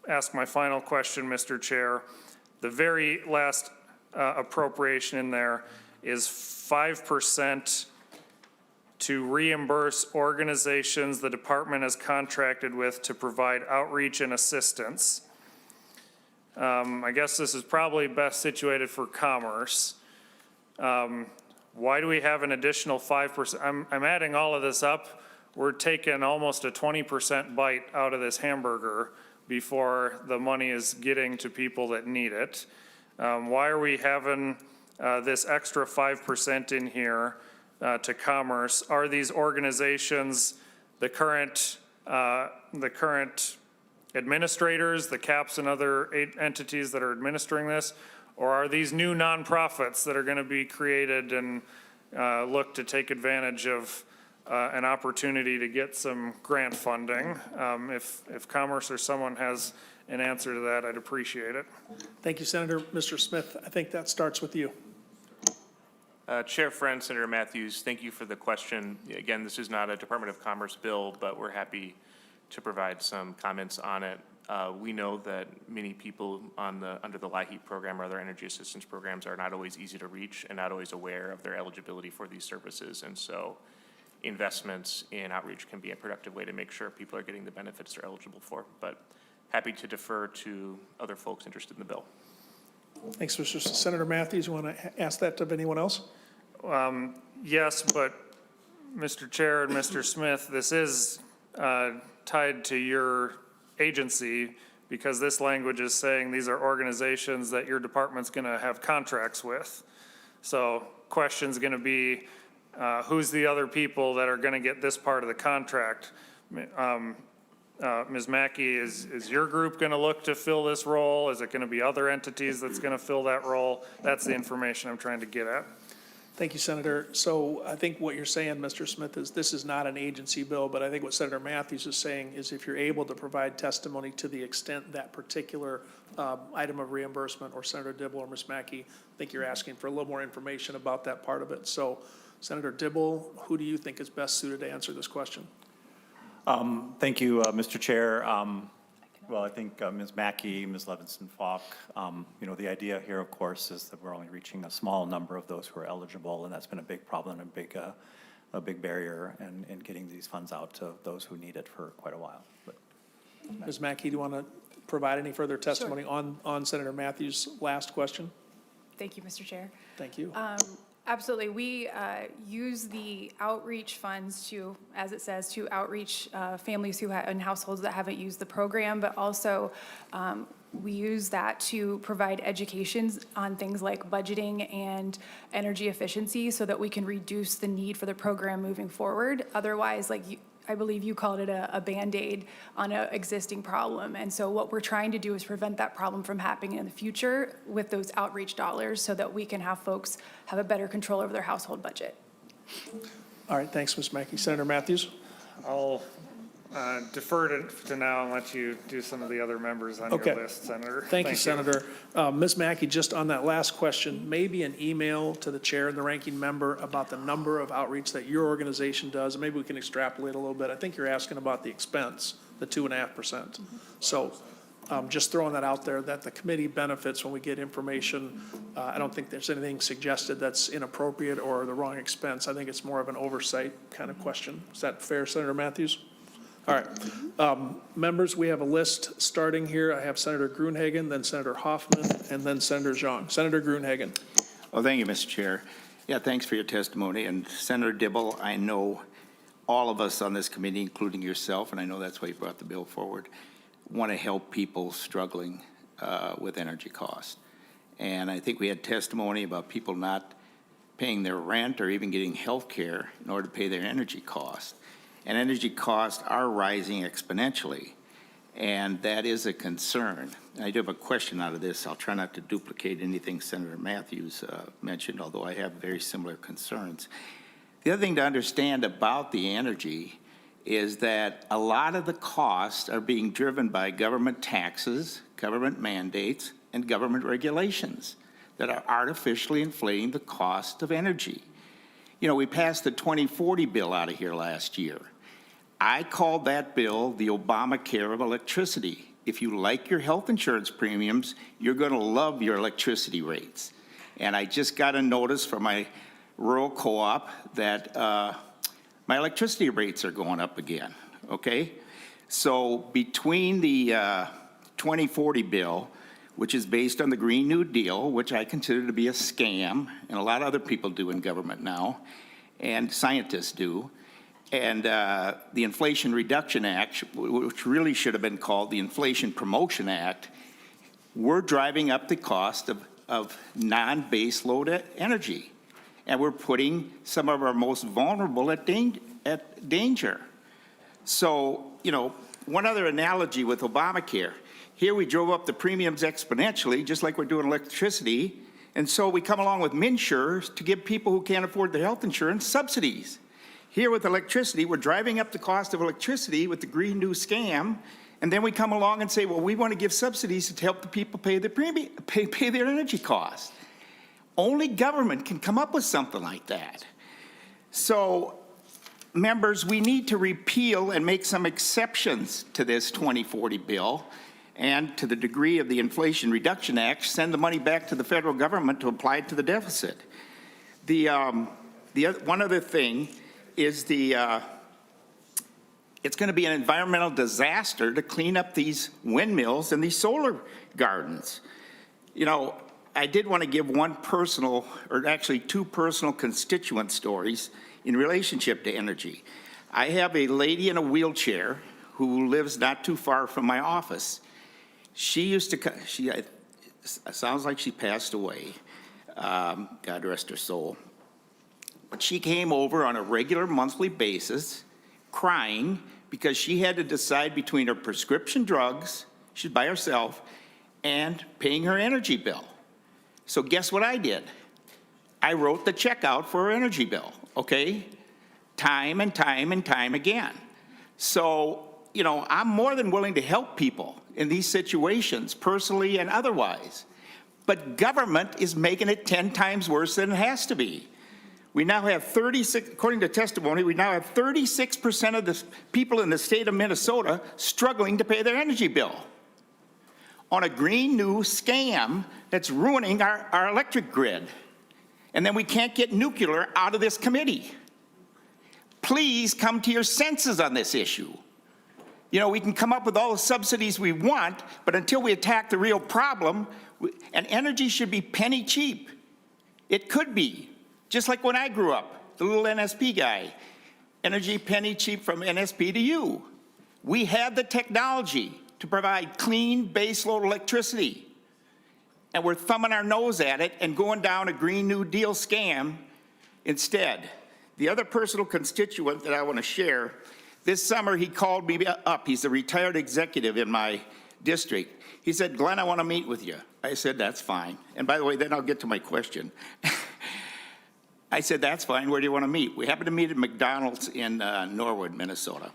ask my final question, Mr. Chair. The very last appropriation in there is 5% to reimburse organizations the department has contracted with to provide outreach and assistance. I guess this is probably best situated for Commerce. Why do we have an additional 5%? I'm adding all of this up. We're taking almost a 20% bite out of this hamburger before the money is getting to people that need it. Why are we having this extra 5% in here to Commerce? Are these organizations the current administrators, the CAPS and other entities that are administering this? Or are these new nonprofits that are going to be created and look to take advantage of an opportunity to get some grant funding? If Commerce or someone has an answer to that, I'd appreciate it. Thank you, Senator. Mr. Smith, I think that starts with you. Chair Friend, Senator Matthews, thank you for the question. Again, this is not a Department of Commerce bill, but we're happy to provide some comments on it. We know that many people under the LIHEAP program or other energy assistance programs are not always easy to reach and not always aware of their eligibility for these services. And so investments in outreach can be a productive way to make sure people are getting the benefits they're eligible for. But happy to defer to other folks interested in the bill. Thanks, Mr. Senator Matthews. You want to ask that of anyone else? Yes, but Mr. Chair and Mr. Smith, this is tied to your agency because this language is saying these are organizations that your department's going to have contracts with. So question's going to be, who's the other people that are going to get this part of the contract? Ms. Mackey, is your group going to look to fill this role? Is it going to be other entities that's going to fill that role? That's the information I'm trying to get at. Thank you, Senator. So I think what you're saying, Mr. Smith, is this is not an agency bill, but I think what Senator Matthews is saying is if you're able to provide testimony to the extent that particular item of reimbursement, or Senator Dibble or Ms. Mackey, I think you're asking for a little more information about that part of it. So Senator Dibble, who do you think is best suited to answer this question? Thank you, Mr. Chair. Well, I think Ms. Mackey, Ms. Levinson-Falk, the idea here, of course, is that we're only reaching a small number of those who are eligible, and that's been a big problem and a big barrier in getting these funds out to those who need it for quite a while. But, Ms. Mackey, do you want to provide any further testimony on Senator Matthews' last question? Thank you, Mr. Chair. Thank you. Absolutely. We use the outreach funds to, as it says, to outreach families who and households that haven't used the program, but also we use that to provide educations on things like budgeting and energy efficiency so that we can reduce the need for the program moving forward. Otherwise, I believe you called it a Band-Aid on an existing problem. And so what we're trying to do is prevent that problem from happening in the future with those outreach dollars so that we can have folks have a better control over their household budget. All right, thanks, Ms. Mackey. Senator Matthews? I'll defer to now and let you do some of the other members on your list, Senator. Thank you, Senator. Ms. Mackey, just on that last question, maybe an email to the chair and the ranking member about the number of outreach that your organization does. Maybe we can extrapolate a little bit. I think you're asking about the expense, the 2.5%. So just throwing that out there, that the committee benefits when we get information. I don't think there's anything suggested that's inappropriate or the wrong expense. I think it's more of an oversight kind of question. Is that fair, Senator Matthews? All right. Members, we have a list starting here. I have Senator Gruenhagen, then Senator Hoffman, and then Senator Zhang. Senator Gruenhagen. Well, thank you, Mr. Chair. Yeah, thanks for your testimony. And Senator Dibble, I know all of us on this committee, including yourself, and I know that's why you brought the bill forward, want to help people struggling with energy costs. And I think we had testimony about people not paying their rent or even getting health care in order to pay their energy costs. And energy costs are rising exponentially, and that is a concern. I do have a question out of this. I'll try not to duplicate anything Senator Matthews mentioned, although I have very similar concerns. The other thing to understand about the energy is that a lot of the costs are being driven by government taxes, government mandates, and government regulations that are artificially inflating the cost of energy. You know, we passed the 2040 bill out of here last year. I called that bill the Obamacare of electricity. If you like your health insurance premiums, you're going to love your electricity rates. And I just got a notice from my rural co-op that my electricity rates are going up again, okay? So between the 2040 bill, which is based on the Green New Deal, which I consider to be a scam, and a lot of other people do in government now, and scientists do, and the Inflation Reduction Act, which really should have been called the Inflation Promotion Act, we're driving up the cost of non-base load energy. And we're putting some of our most vulnerable at danger. So, you know, one other analogy with Obamacare. Here we drove up the premiums exponentially, just like we're doing electricity. And so we come along with MNsure to give people who can't afford their health insurance subsidies. Here with electricity, we're driving up the cost of electricity with the Green New scam. And then we come along and say, well, we want to give subsidies to help the people pay their energy costs. Only government can come up with something like that. So, members, we need to repeal and make some exceptions to this 2040 bill, and to the degree of the Inflation Reduction Act, send the money back to the federal government to apply it to the deficit. One other thing is it's going to be an environmental disaster to clean up these windmills and these solar gardens. You know, I did want to give one personal, or actually two personal constituent stories in relationship to energy. I have a lady in a wheelchair who lives not too far from my office. She used to, it sounds like she passed away, God rest her soul. But she came over on a regular monthly basis crying because she had to decide between her prescription drugs, she's by herself, and paying her energy bill. So guess what I did? I wrote the check out for her energy bill, okay? Time and time and time again. So, you know, I'm more than willing to help people in these situations, personally and otherwise. But government is making it 10 times worse than it has to be. We now have 36, according to testimony, we now have 36% of the people in the state of Minnesota struggling to pay their energy bill on a Green New scam that's ruining our electric grid. And then we can't get nuclear out of this committee. Please come to your senses on this issue. You know, we can come up with all the subsidies we want, but until we attack the real problem, and energy should be penny cheap. It could be, just like when I grew up, the little NSP guy. Energy penny cheap from NSP to you. We have the technology to provide clean baseload electricity. And we're thumbing our nose at it and going down a Green New Deal scam instead. The other personal constituent that I want to share, this summer he called me up. He's a retired executive in my district. He said, Glenn, I want to meet with you. I said, that's fine. And by the way, then I'll get to my question. I said, that's fine. Where do you want to meet? We happened to meet at McDonald's in Norwood, Minnesota.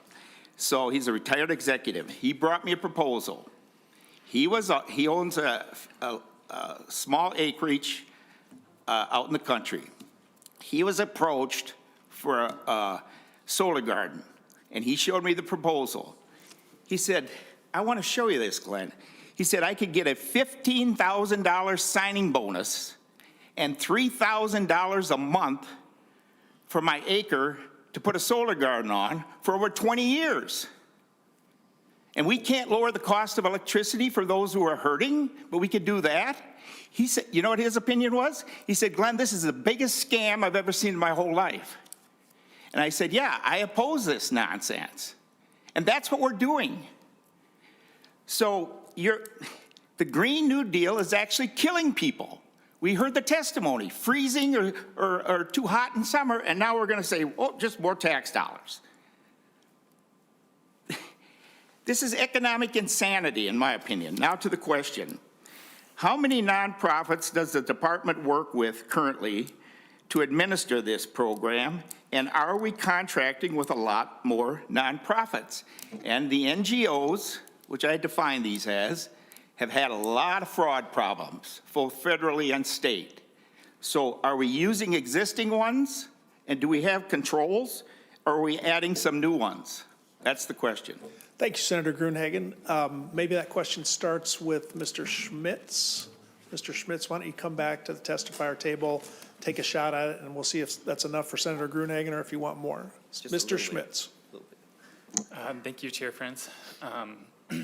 So he's a retired executive. He brought me a proposal. He owns a small acreage out in the country. He was approached for a solar garden, and he showed me the proposal. He said, I want to show you this, Glenn. He said, I could get a $15,000 signing bonus and $3,000 a month for my acre to put a solar garden on for over 20 years. And we can't lower the cost of electricity for those who are hurting, but we could do that. He said, you know what his opinion was? He said, Glenn, this is the biggest scam I've ever seen in my whole life. And I said, yeah, I oppose this nonsense. And that's what we're doing. So the Green New Deal is actually killing people. We heard the testimony, freezing or too hot in summer, and now we're going to say, oh, just more tax dollars. This is economic insanity, in my opinion. Now to the question. How many nonprofits does the department work with currently to administer this program? And are we contracting with a lot more nonprofits? And the NGOs, which I define these as, have had a lot of fraud problems, both federally and state. So are we using existing ones? And do we have controls? Or are we adding some new ones? That's the question. Thank you, Senator Gruenhagen. Maybe that question starts with Mr. Schmitz. Mr. Schmitz, why don't you come back to the testifier table, take a shot at it, and we'll see if that's enough for Senator Gruenhagen or if you want more. Mr. Schmitz. Thank you, Chair Friends.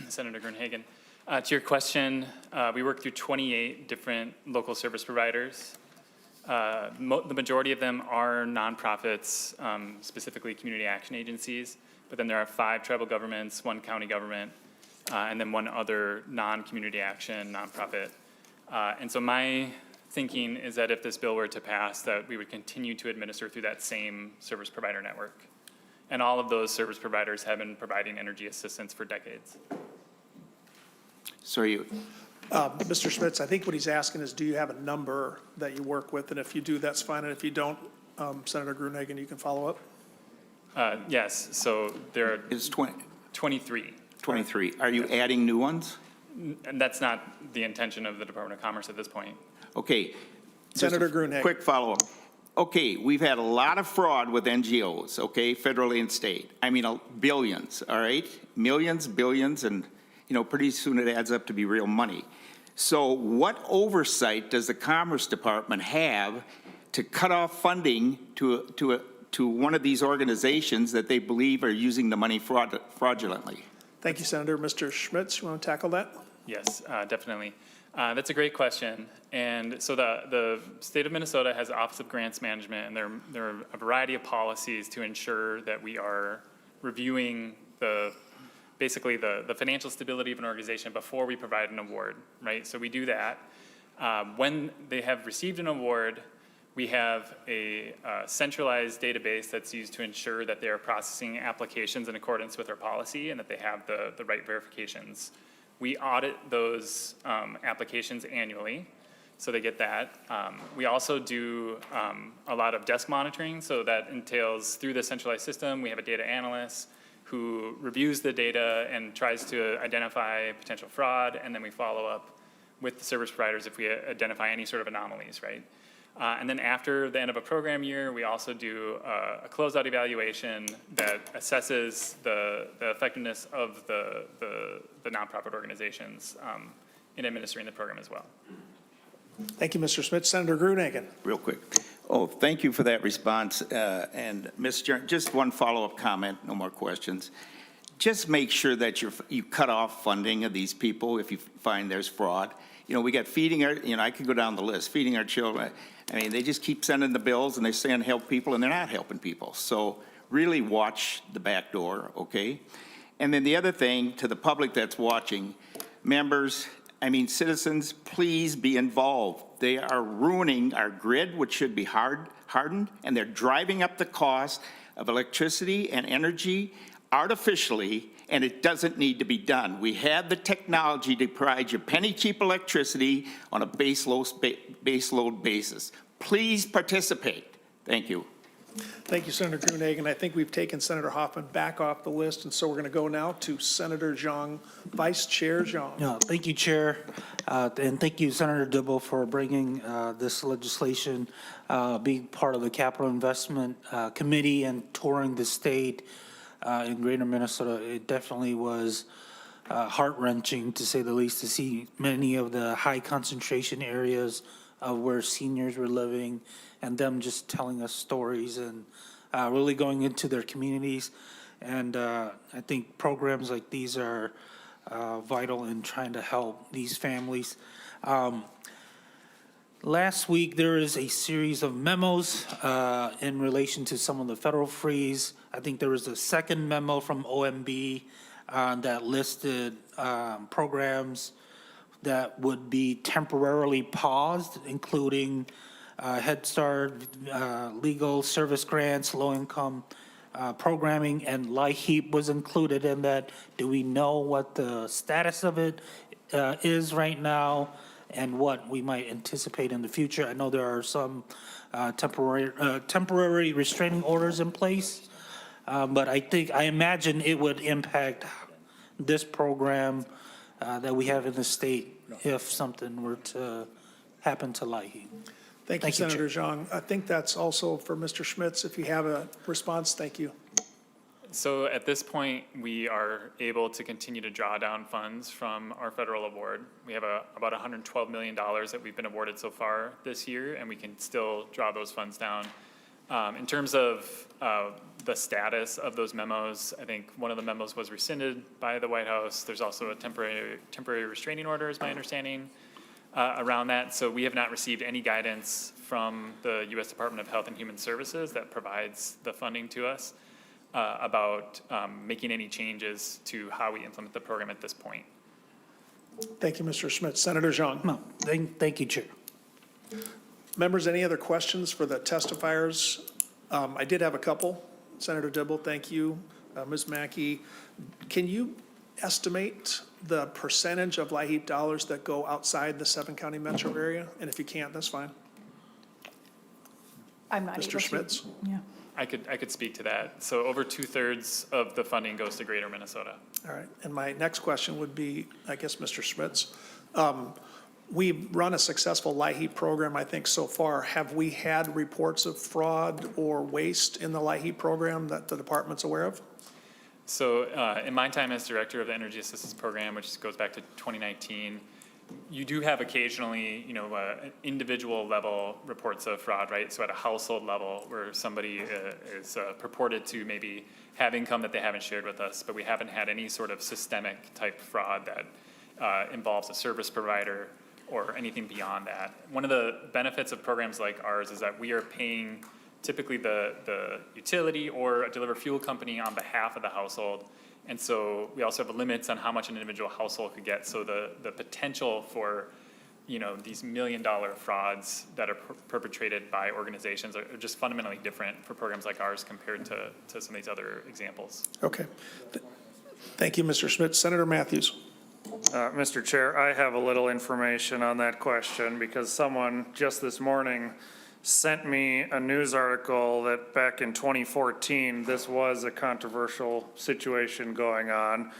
Senator Gruenhagen. To your question, we work through 28 different local service providers. The majority of them are nonprofits, specifically community action agencies, but then there are 5 tribal governments, 1 county government, and then 1 other non-community action nonprofit. And so my thinking is that if this bill were to pass, that we would continue to administer through that same service provider network. And all of those service providers have been providing energy assistance for decades. So you, Mr. Schmitz, I think what he's asking is, do you have a number that you work with? And if you do, that's fine. And if you don't, Senator Gruenhagen, you can follow up. Yes, so there are it's 23. 23. Are you adding new ones? And that's not the intention of the Department of Commerce at this point. Okay. Senator Just a Gruenhagen. quick follow-up. Okay, we've had a lot of fraud with NGOs, okay, federally and state. I mean, billions, all right? Millions, billions, and, you know, pretty soon it adds up to be real money. So what oversight does the Commerce Department have to cut off funding to one of these organizations that they believe are using the money fraudulently? Thank you, Senator. Mr. Schmitz, you want to tackle that? Yes, definitely. That's a great question. And so the state of Minnesota has Office of Grants Management, and there are a variety of policies to ensure that we are reviewing basically the financial stability of an organization before we provide an award, right? So we do that. When they have received an award, we have a centralized database that's used to ensure that they are processing applications in accordance with our policy and that they have the right verifications. We audit those applications annually, so they get that. We also do a lot of desk monitoring, so that entails through the centralized system, we have a data analyst who reviews the data and tries to identify potential fraud, and then we follow up with the service providers if we identify any sort of anomalies, right? And then after the end of a program year, we also do a closeout evaluation that assesses the effectiveness of the nonprofit organizations in administering the program as well. Thank you, Mr. Schmitz. Senator Gruenhagen. Real quick. Oh, thank you for that response. And Mr. Just one follow-up comment, no more questions. Just make sure that you cut off funding of these people if you find there's fraud. You know, we got feeding our, you know, I could go down the list, feeding our children. I mean, they just keep sending the bills and they're saying help people and they're not helping people. So really watch the back door, okay? And then the other thing to the public that's watching, members, I mean, citizens, please be involved. They are ruining our grid, which should be hardened, and they're driving up the cost of electricity and energy artificially, and it doesn't need to be done. We have the technology to provide you penny-cheap electricity on a base load basis. Please participate. Thank you. Thank you, Senator Gruenhagen. I think we've taken Senator Hoffman back off the list, and so we're going to go now to Senator Zhang, Vice Chair Zhang. No, thank you, Chair, and thank you, Senator Dibble, for bringing this legislation, being part of the Capital Investment Committee and touring the state in Greater Minnesota. It definitely was heart-wrenching, to say the least, to see many of the high concentration areas of where seniors were living and them just telling us stories and really going into their communities. And I think programs like these are vital in trying to help these families. Last week, there is a series of memos in relation to some of the federal freeze. I think there was a second memo from OMB that listed programs that would be temporarily paused, including Head Start, legal service grants, low-income programming, and LIHEAP was included in that. Do we know what the status of it is right now and what we might anticipate in the future? I know there are some temporary restraining orders in place, but I imagine it would impact this program that we have in the state if something were to happen to LIHEAP. Thank you, Senator Zhang. I think that's also for Mr. Schmitz. If you have a response, thank you. So at this point, we are able to continue to draw down funds from our federal award. We have about $112 million that we've been awarded so far this year, and we can still draw those funds down. In terms of the status of those memos, I think one of the memos was rescinded by the White House. There's also a temporary restraining order, is my understanding, around that. So we have not received any guidance from the U.S. Department of Health and Human Services that provides the funding to us about making any changes to how we implement the program at this point. Thank you, Mr. Schmitz. Senator Zhang. No, thank you, Chair. Members, any other questions for the testifiers? I did have a couple. Senator Dibble, thank you. Ms. Mackey, can you estimate the percentage of LIHEAP dollars that go outside the 7-county metro area? And if you can't, that's fine. I'm not able to. Mr. Schmitz? Yeah. I could speak to that. So over 2/3 of the funding goes to Greater Minnesota. All right. And my next question would be, I guess, Mr. Schmitz. We've run a successful LIHEAP program, I think, so far. Have we had reports of fraud or waste in the LIHEAP program that the department's aware of? So in my time as director of the Energy Assistance Program, which goes back to 2019, you do have occasionally, individual level reports of fraud, right? So at a household level where somebody is purported to maybe have income that they haven't shared with us, but we haven't had any sort of systemic type fraud that involves a service provider or anything beyond that. One of the benefits of programs like ours is that we are paying typically the utility or a deliver fuel company on behalf of the household. And so we also have limits on how much an individual household could get. So the potential for, these $1 million frauds that are perpetrated by organizations are just fundamentally different for programs like ours compared to some of these other examples. Okay. Thank you, Mr. Schmitz. Senator Matthews. Mr. Chair, I have a little information on that question because someone just this morning sent me a news article that back in 2014, this was a controversial situation going on.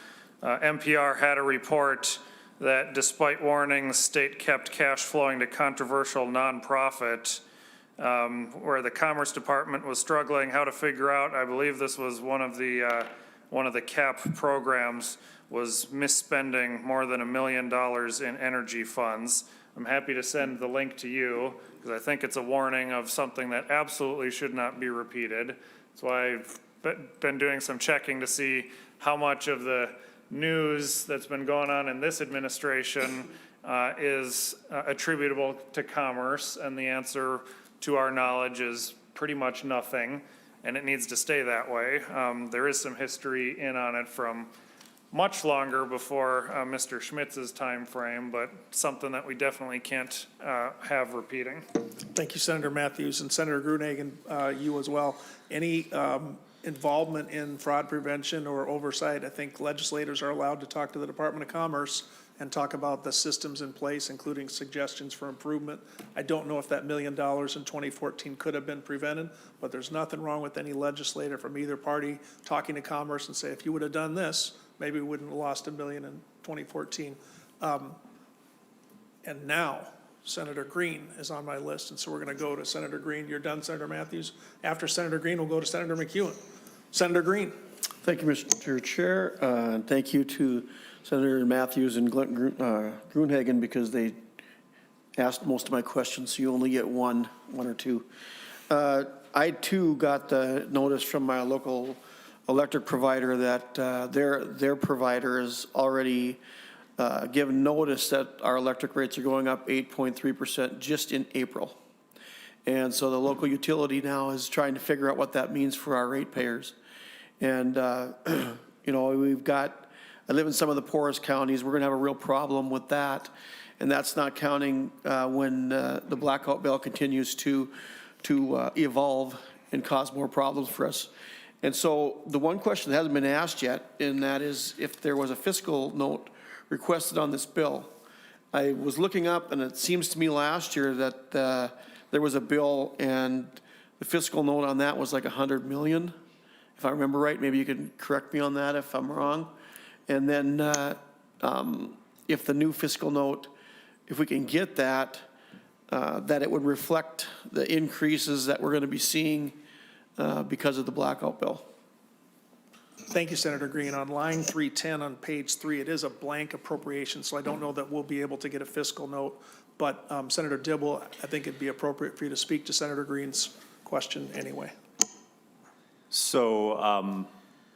NPR had a report that despite warnings, state kept cash flowing to controversial nonprofit, where the Commerce Department was struggling how to figure out, I believe this was one of the CAP programs, was misspending more than $1 million in energy funds. I'm happy to send the link to you because I think it's a warning of something that absolutely should not be repeated. That's why I've been doing some checking to see how much of the news that's been going on in this administration is attributable to commerce, and the answer to our knowledge is pretty much nothing, and it needs to stay that way. There is some history in on it from much longer before Mr. Schmitz's time frame, but something that we definitely can't have repeating. Thank you, Senator Matthews. And Senator Gruenhagen, you as well. Any involvement in fraud prevention or oversight? I think legislators are allowed to talk to the Department of Commerce and talk about the systems in place, including suggestions for improvement. I don't know if that $1 million in 2014 could have been prevented, but there's nothing wrong with any legislator from either party talking to Commerce and say, if you would have done this, maybe we wouldn't have lost $1 million in 2014. And now Senator Green is on my list, and so we're going to go to Senator Green. You're done, Senator Matthews. After Senator Green, we'll go to Senator McEwen. Senator Green. Thank you, Mr. Chair. And thank you to Senator Matthews and Gruenhagen because they asked most of my questions, so you only get one or two. I too got the notice from my local electric provider that their provider has already given notice that our electric rates are going up 8.3% just in April. And so the local utility now is trying to figure out what that means for our ratepayers. And, you know, I live in some of the poorest counties. We're going to have a real problem with that. And that's not counting when the blackout bill continues to evolve and cause more problems for us. And so the one question that hasn't been asked yet, and that is if there was a fiscal note requested on this bill. I was looking up, and it seems to me last year that there was a bill, and the fiscal note on that was like 100 million, if I remember right. Maybe you can correct me on that if I'm wrong. And then if the new fiscal note, if we can get that, that it would reflect the increases that we're going to be seeing because of the blackout bill. Thank you, Senator Green. On line 310 on page 3, it is a blank appropriation, so I don't know that we'll be able to get a fiscal note. But Senator Dibble, I think it'd be appropriate for you to speak to Senator Green's question anyway. So,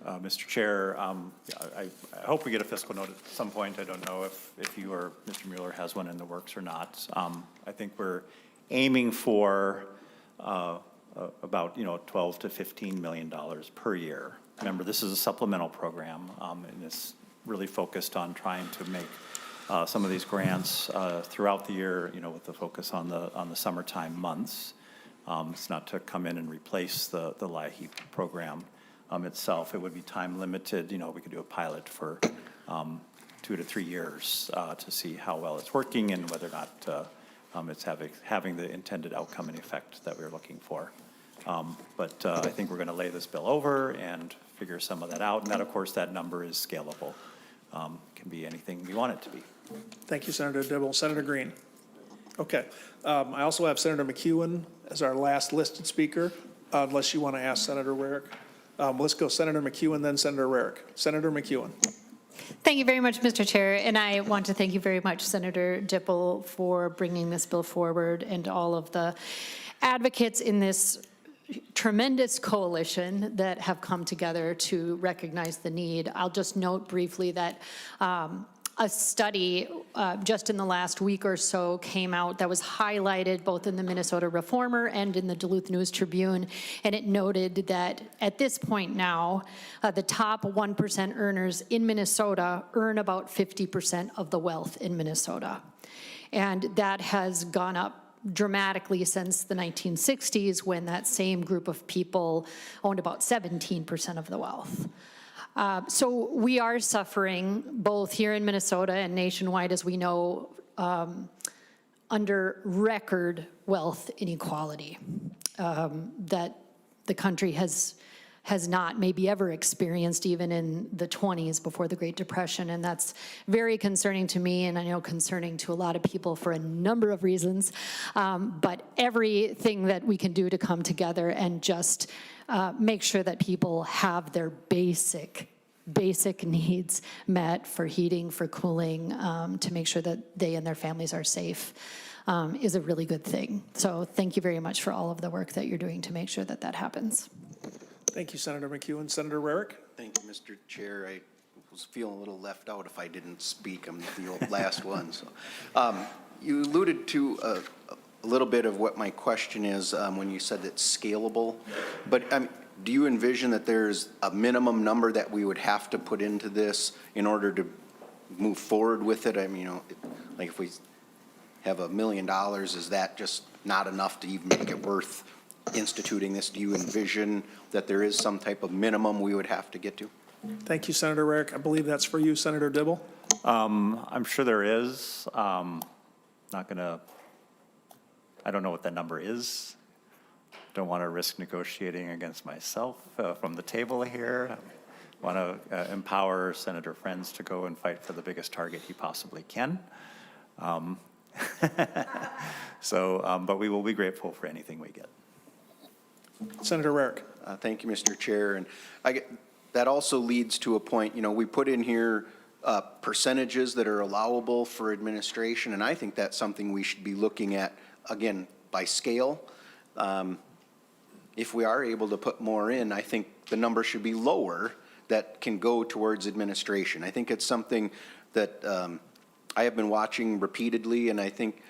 Mr. Chair, I hope we get a fiscal note at some point. I don't know if you or Mr. Mueller has one in the works or not. I think we're aiming for about, you know, $12 to $15 million per year. Remember, this is a supplemental program, and it's really focused on trying to make some of these grants throughout the year, you know, with the focus on the summertime months. It's not to come in and replace the LIHEAP program itself. It would be time limited. You know, we could do a pilot for 2 to 3 years to see how well it's working and whether or not it's having the intended outcome and effect that we're looking for. But I think we're going to lay this bill over and figure some of that out. And that, of course, that number is scalable. Can be anything we want it to be. Thank you, Senator Dibble. Senator Green. Okay. I also have Senator McEwen as our last listed speaker, unless you want to ask Senator Rarick. Let's go Senator McEwen, then Senator Rarick. Senator McEwen. Thank you very much, Mr. Chair, and I want to thank you very much, Senator Dibble, for bringing this bill forward and all of the advocates in this tremendous coalition that have come together to recognize the need. I'll just note briefly that a study just in the last week or so came out that was highlighted both in the Minnesota Reformer and in the Duluth News Tribune, and it noted that at this point now, the top 1% earners in Minnesota earn about 50% of the wealth in Minnesota. And that has gone up dramatically since the 1960s, when that same group of people owned about 17% of the wealth. So we are suffering, both here in Minnesota and nationwide, as we know, under record wealth inequality that the country has not maybe ever experienced, even in the 20s before the Great Depression. And that's very concerning to me, and I know concerning to a lot of people for a number of reasons. But everything that we can do to come together and just make sure that people have their basic needs met for heating, for cooling, to make sure that they and their families are safe is a really good thing. So thank you very much for all of the work that you're doing to make sure that that happens. Thank you, Senator McEwen. Senator Rarick. Thank you, Mr. Chair. I was feeling a little left out if I didn't speak. I'm the last one. So, you alluded to a little bit of what my question is when you said it's scalable. But do you envision that there's a minimum number that we would have to put into this in order to move forward with it? I mean, you know, like if we have $1 million, is that just not enough to even make it worth instituting this? Do you envision that there is some type of minimum we would have to get to? Thank you, Senator Rarick. I believe that's for you, Senator Dibble. I'm sure there is. I don't know what that number is. Don't want to risk negotiating against myself from the table here. I want to empower Senator Friends to go and fight for the biggest target he possibly can. But we will be grateful for anything we get. Senator Rarick. Thank you, Mr. Chair. And that also leads to a point, you know, we put in here percentages that are allowable for administration, and I think that's something we should be looking at, again, by scale. if we are able to put more in, I think the number should be lower that can go towards administration. I think it's something that I have been watching repeatedly, and I think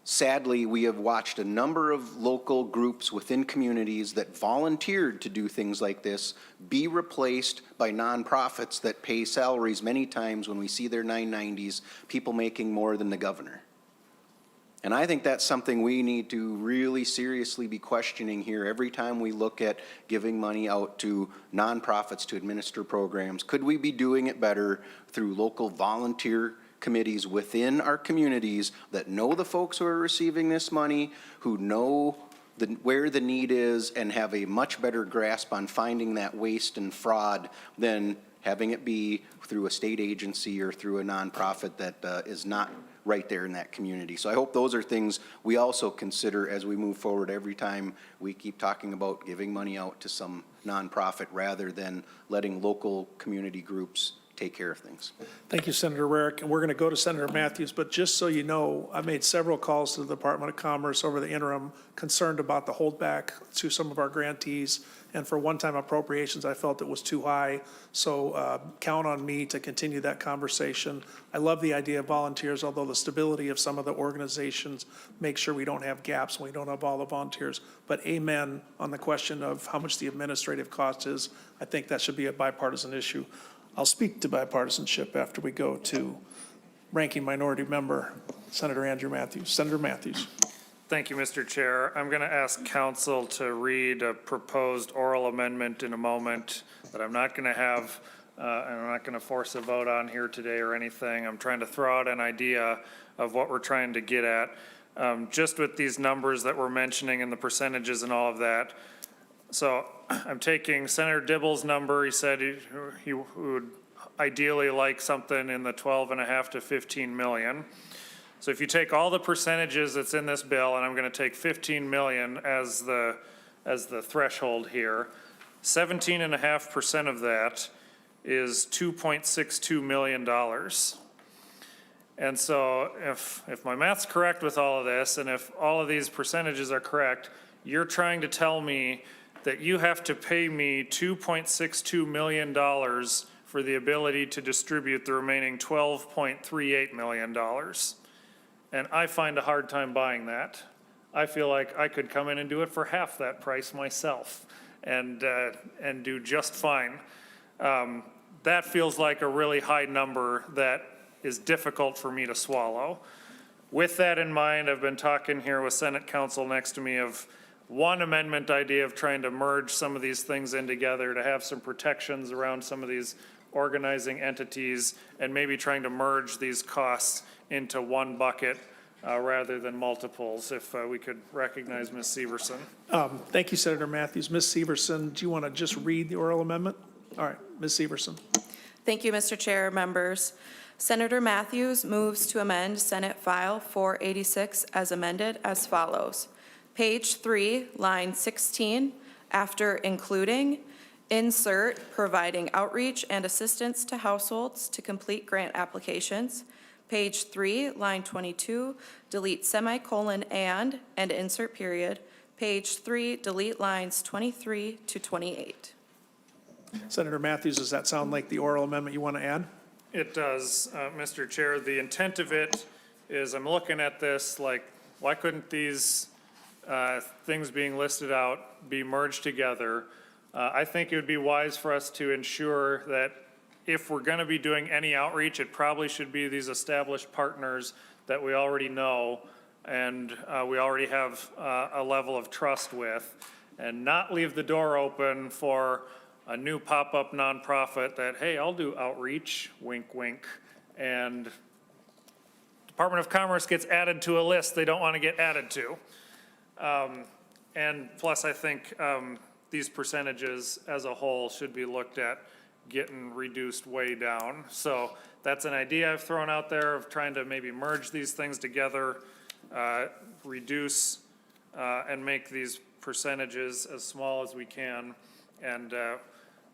sadly, we have watched a number of local groups within communities that volunteered to do things like this be replaced by nonprofits that pay salaries many times when we see their 990s, people making more than the governor. And I think that's something we need to really seriously be questioning here every time we look at giving money out to nonprofits to administer programs. Could we be doing it better through local volunteer committees within our communities that know the folks who are receiving this money, who know where the need is, and have a much better grasp on finding that waste and fraud than having it be through a state agency or through a nonprofit that is not right there in that community. So I hope those are things we also consider as we move forward every time we keep talking about giving money out to some nonprofit rather than letting local community groups take care of things. Thank you, Senator Rarick. And we're going to go to Senator Matthews, but just so you know, I made several calls to the Department of Commerce over the interim concerned about the holdback to some of our grantees. And for one-time appropriations, I felt it was too high. So count on me to continue that conversation. I love the idea of volunteers, although the stability of some of the organizations makes sure we don't have gaps and we don't have all the volunteers. But amen on the question of how much the administrative cost is. I think that should be a bipartisan issue. I'll speak to bipartisanship after we go to Ranking Minority Member, Senator Andrew Matthews. Senator Matthews. Thank you, Mr. Chair. I'm going to ask council to read a proposed oral amendment in a moment that I'm not going to have, and I'm not going to force a vote on here today or anything. I'm trying to throw out an idea of what we're trying to get at. Just with these numbers that we're mentioning and the percentages and all of that. So I'm taking Senator Dibble's number. He said he would ideally like something in the 12.5 to 15 million. So if you take all the percentages that's in this bill, and I'm going to take 15 million as the threshold here, 17.5% of that is $2.62 million. And so if my math's correct with all of this, and if all of these percentages are correct, you're trying to tell me that you have to pay me $2.62 million for the ability to distribute the remaining $12.38 million. And I find a hard time buying that. I feel like I could come in and do it for half that price myself and do just fine. That feels like a really high number that is difficult for me to swallow. With that in mind, I've been talking here with Senate Counsel next to me of one amendment idea of trying to merge some of these things in together to have some protections around some of these organizing entities and maybe trying to merge these costs into one bucket rather than multiples. If we could recognize Ms. Severson. Thank you, Senator Matthews. Ms. Severson, do you want to just read the oral amendment? All right, Ms. Severson. Thank you, Mr. Chair, members. Senator Matthews moves to amend Senate File 486 as amended as follows. Page 3, line 16, after including, insert providing outreach and assistance to households to complete grant applications. Page 3, line 22, delete semicolon and insert period. Page 3, delete lines 23 to 28. Senator Matthews, does that sound like the oral amendment you want to add? It does, Mr. Chair. The intent of it is I'm looking at this like, why couldn't these things being listed out be merged together? I think it would be wise for us to ensure that if we're going to be doing any outreach, it probably should be these established partners that we already know and we already have a level of trust with, and not leave the door open for a new pop-up nonprofit that, hey, I'll do outreach, wink, wink, and Department of Commerce gets added to a list they don't want to get added to. And plus, I think these percentages as a whole should be looked at getting reduced way down. So that's an idea I've thrown out there of trying to maybe merge these things together, reduce and make these percentages as small as we can, and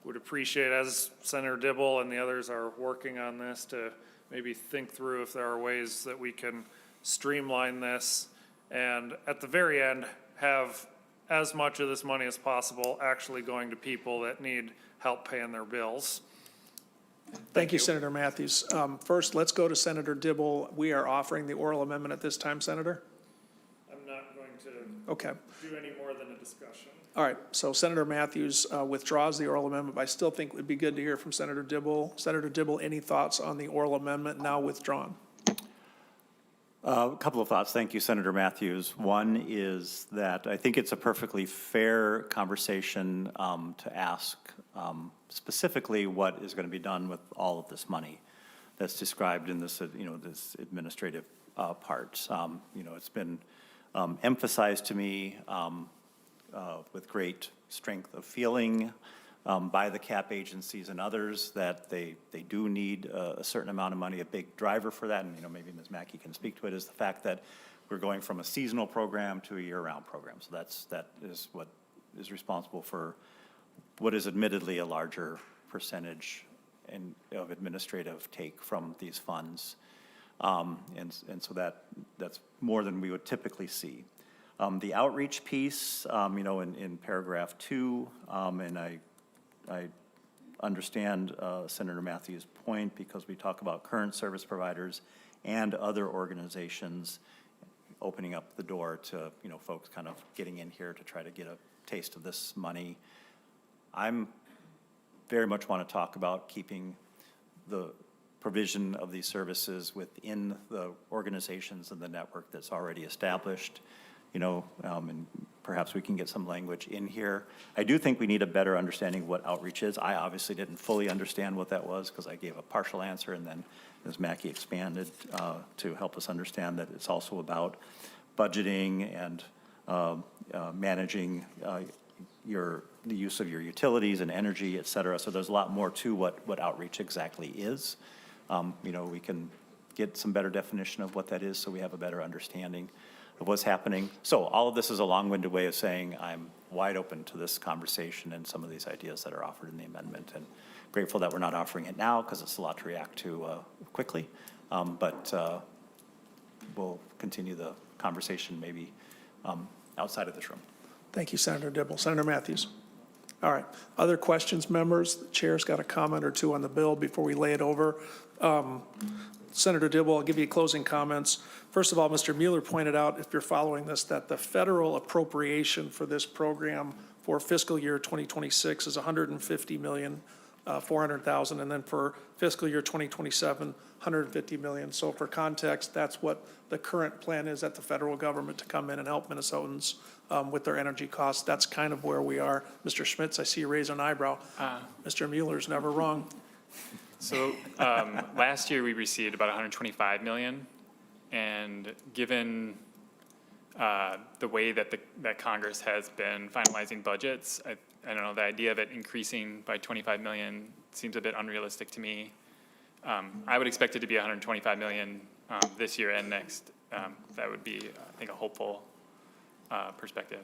would appreciate, as Senator Dibble and the others are working on this, to maybe think through if there are ways that we can streamline this and at the very end have as much of this money as possible actually going to people that need help paying their bills. Thank you, Senator Matthews. First, let's go to Senator Dibble. We are offering the oral amendment at this time, Senator? I'm not going to Okay. do any more than a discussion. All right, so Senator Matthews withdraws the oral amendment, but I still think it would be good to hear from Senator Dibble. Senator Dibble, any thoughts on the oral amendment now withdrawn? A couple of thoughts. Thank you, Senator Matthews. One is that I think it's a perfectly fair conversation to ask specifically what is going to be done with all of this money that's described in this, this administrative part. It's been emphasized to me with great strength of feeling by the CAP agencies and others that they do need a certain amount of money. A big driver for that, and maybe Ms. Mackey can speak to it, is the fact that we're going from a seasonal program to a year-round program. So that is what is responsible for what is admittedly a larger percentage of administrative take from these funds. And so that's more than we would typically see. The outreach piece, in paragraph 2, and I understand Senator Matthews' point, because we talk about current service providers and other organizations opening up the door to, folks kind of getting in here to try to get a taste of this money. I'm very much want to talk about keeping the provision of these services within the organizations and the network that's already established. And perhaps we can get some language in here. I do think we need a better understanding of what outreach is. I obviously didn't fully understand what that was because I gave a partial answer, and then Ms. Mackey expanded to help us understand that it's also about budgeting and managing the use of your utilities and energy, et cetera. So there's a lot more to what outreach exactly is. We can get some better definition of what that is so we have a better understanding of what's happening. So all of this is a long-winded way of saying I'm wide open to this conversation and some of these ideas that are offered in the amendment, and grateful that we're not offering it now because it's a lot to react to quickly. But we'll continue the conversation maybe outside of this room. Thank you, Senator Dibble. Senator Matthews. All right. Other questions, members? The chair's got a comment or two on the bill before we lay it over. Senator Dibble, I'll give you closing comments. First of all, Mr. Mueller pointed out, if you're following this, that the federal appropriation for this program for fiscal year 2026 is $150,400,000, and then for fiscal year 2027, $150 million. So for context, that's what the current plan is at the federal government to come in and help Minnesotans with their energy costs. That's kind of where we are. Mr. Schmitz, I see you raise an eyebrow. Mr. Mueller's never wrong. So last year we received about $125 million, and given the way that that Congress has been finalizing budgets, I don't know, the idea of it increasing by $25 million seems a bit unrealistic to me. I would expect it to be $125 million this year and next. That would be, I think, a hopeful perspective.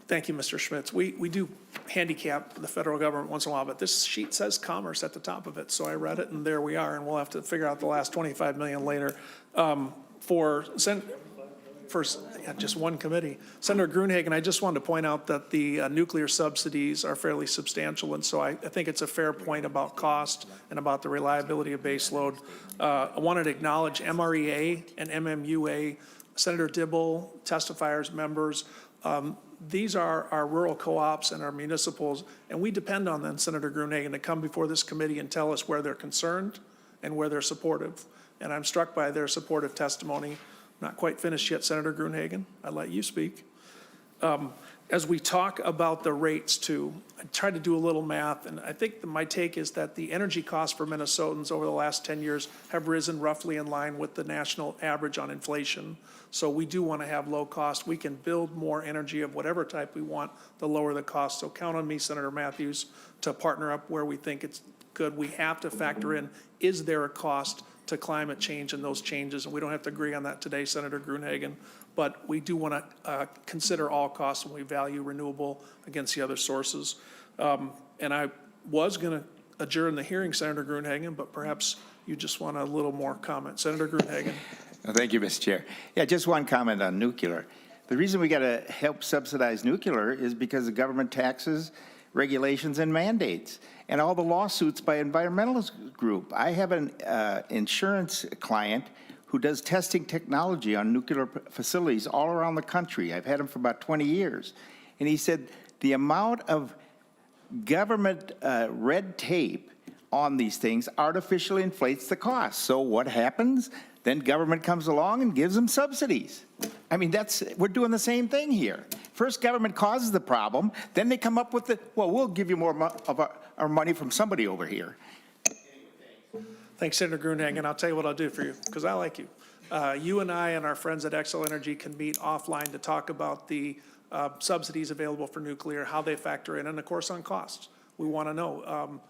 Thank you, Mr. Schmitz. We do handicap the federal government once in a while, but this sheet says commerce at the top of it. So I read it, and there we are, and we'll have to figure out the last 25 million later. For just one committee. Senator Gruenhagen, I just wanted to point out that the nuclear subsidies are fairly substantial, and so I think it's a fair point about cost and about the reliability of baseload. I wanted to acknowledge MREA and MMUA, Senator Dibble, testifiers, members. These are our rural co-ops and our municipals, and we depend on them, Senator Gruenhagen, to come before this committee and tell us where they're concerned and where they're supportive. And I'm struck by their supportive testimony. Not quite finished yet, Senator Gruenhagen. I'll let you speak. As we talk about the rates too, I tried to do a little math, and I think my take is that the energy costs for Minnesotans over the last 10 years have risen roughly in line with the national average on inflation. So we do want to have low cost. We can build more energy of whatever type we want, the lower the cost. So count on me, Senator Matthews, to partner up where we think it's good. We have to factor in, is there a cost to climate change and those changes? And we don't have to agree on that today, Senator Gruenhagen, but we do want to consider all costs when we value renewable against the other sources. And I was going to adjourn the hearing, Senator Gruenhagen, but perhaps you just want a little more comment. Senator Gruenhagen. Thank you, Mr. Chair. Yeah, just one comment on nuclear. The reason we got to help subsidize nuclear is because of government taxes, regulations, and mandates, and all the lawsuits by environmentalist group. I have an insurance client who does testing technology on nuclear facilities all around the country. I've had him for about 20 years. And he said the amount of government red tape on these things artificially inflates the cost. So what happens? Then government comes along and gives them subsidies. I mean, we're doing the same thing here. First, government causes the problem, then they come up with we'll give you more of our money from somebody over here. Thanks, Senator Gruenhagen. I'll tell you what I'll do for you, because I like you. You and I and our friends at Xcel Energy can meet offline to talk about the subsidies available for nuclear, how they factor in, and of course on costs. We want to know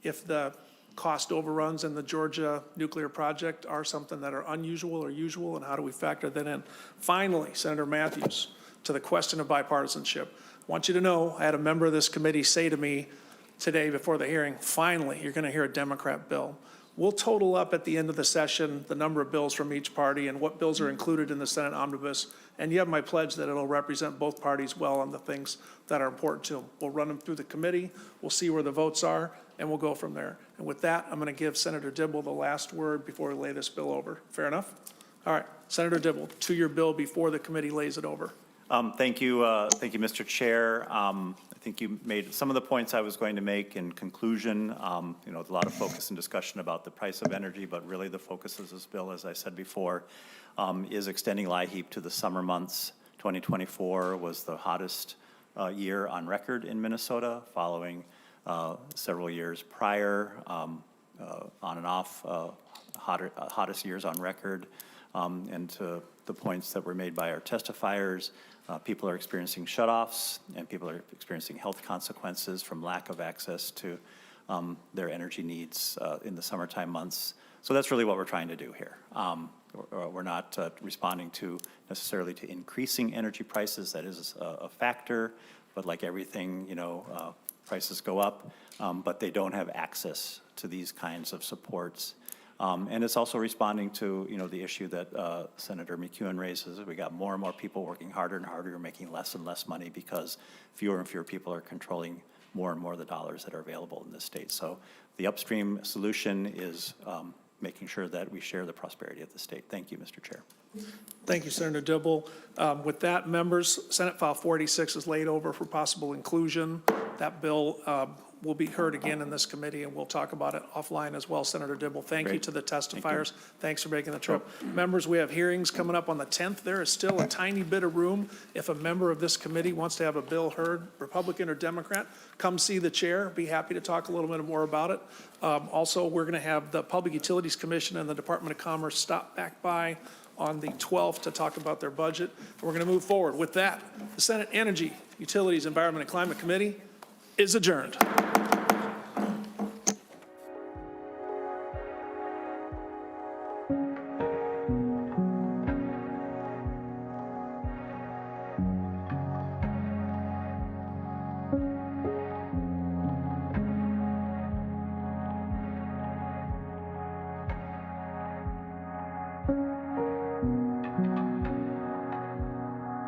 if the cost overruns in the Georgia nuclear project are something that are unusual or usual, and how do we factor that in? Finally, Senator Matthews, to the question of bipartisanship. I want you to know, I had a member of this committee say to me today before the hearing, finally, you're going to hear a Democrat bill. We'll total up at the end of the session the number of bills from each party and what bills are included in the Senate omnibus. And you have my pledge that it'll represent both parties well on the things that are important to them. We'll run them through the committee, we'll see where the votes are, and we'll go from there. And with that, I'm going to give Senator Dibble the last word before we lay this bill over. Fair enough? All right, Senator Dibble, to your bill before the committee lays it over. Thank you, Mr. Chair. I think you made some of the points I was going to make in conclusion. You know, a lot of focus and discussion about the price of energy, but really the focus of this bill, as I said before, is extending LIHEAP to the summer months. 2024 was the hottest year on record in Minnesota, following several years prior, on and off, hottest years on record. And to the points that were made by our testifiers, people are experiencing shutoffs, and people are experiencing health consequences from lack of access to their energy needs in the summertime months. So that's really what we're trying to do here. We're not responding necessarily to increasing energy prices. That is a factor, but like everything, you know, prices go up, but they don't have access to these kinds of supports. And it's also responding to, you know, the issue that Senator McEwen raises. We got more and more people working harder and harder, making less and less money because fewer and fewer people are controlling more and more of the dollars that are available in this state. So the upstream solution is making sure that we share the prosperity of the state. Thank you, Mr. Chair. Thank you, Senator Dibble. With that, members, Senate File 46 is laid over for possible inclusion. That bill will be heard again in this committee, and we'll talk about it offline as well. Senator Dibble, thank you to the testifiers. Thanks for making the trip. Members, we have hearings coming up on the 10th. There is still a tiny bit of room. If a member of this committee wants to have a bill heard, Republican or Democrat, come see the chair. Be happy to talk a little bit more about it. Also, we're going to have the Public Utilities Commission and the Department of Commerce stop back by on the 12th to talk about their budget. We're going to move forward. With that, the Senate Energy, Utilities, Environment, and Climate Committee is adjourned.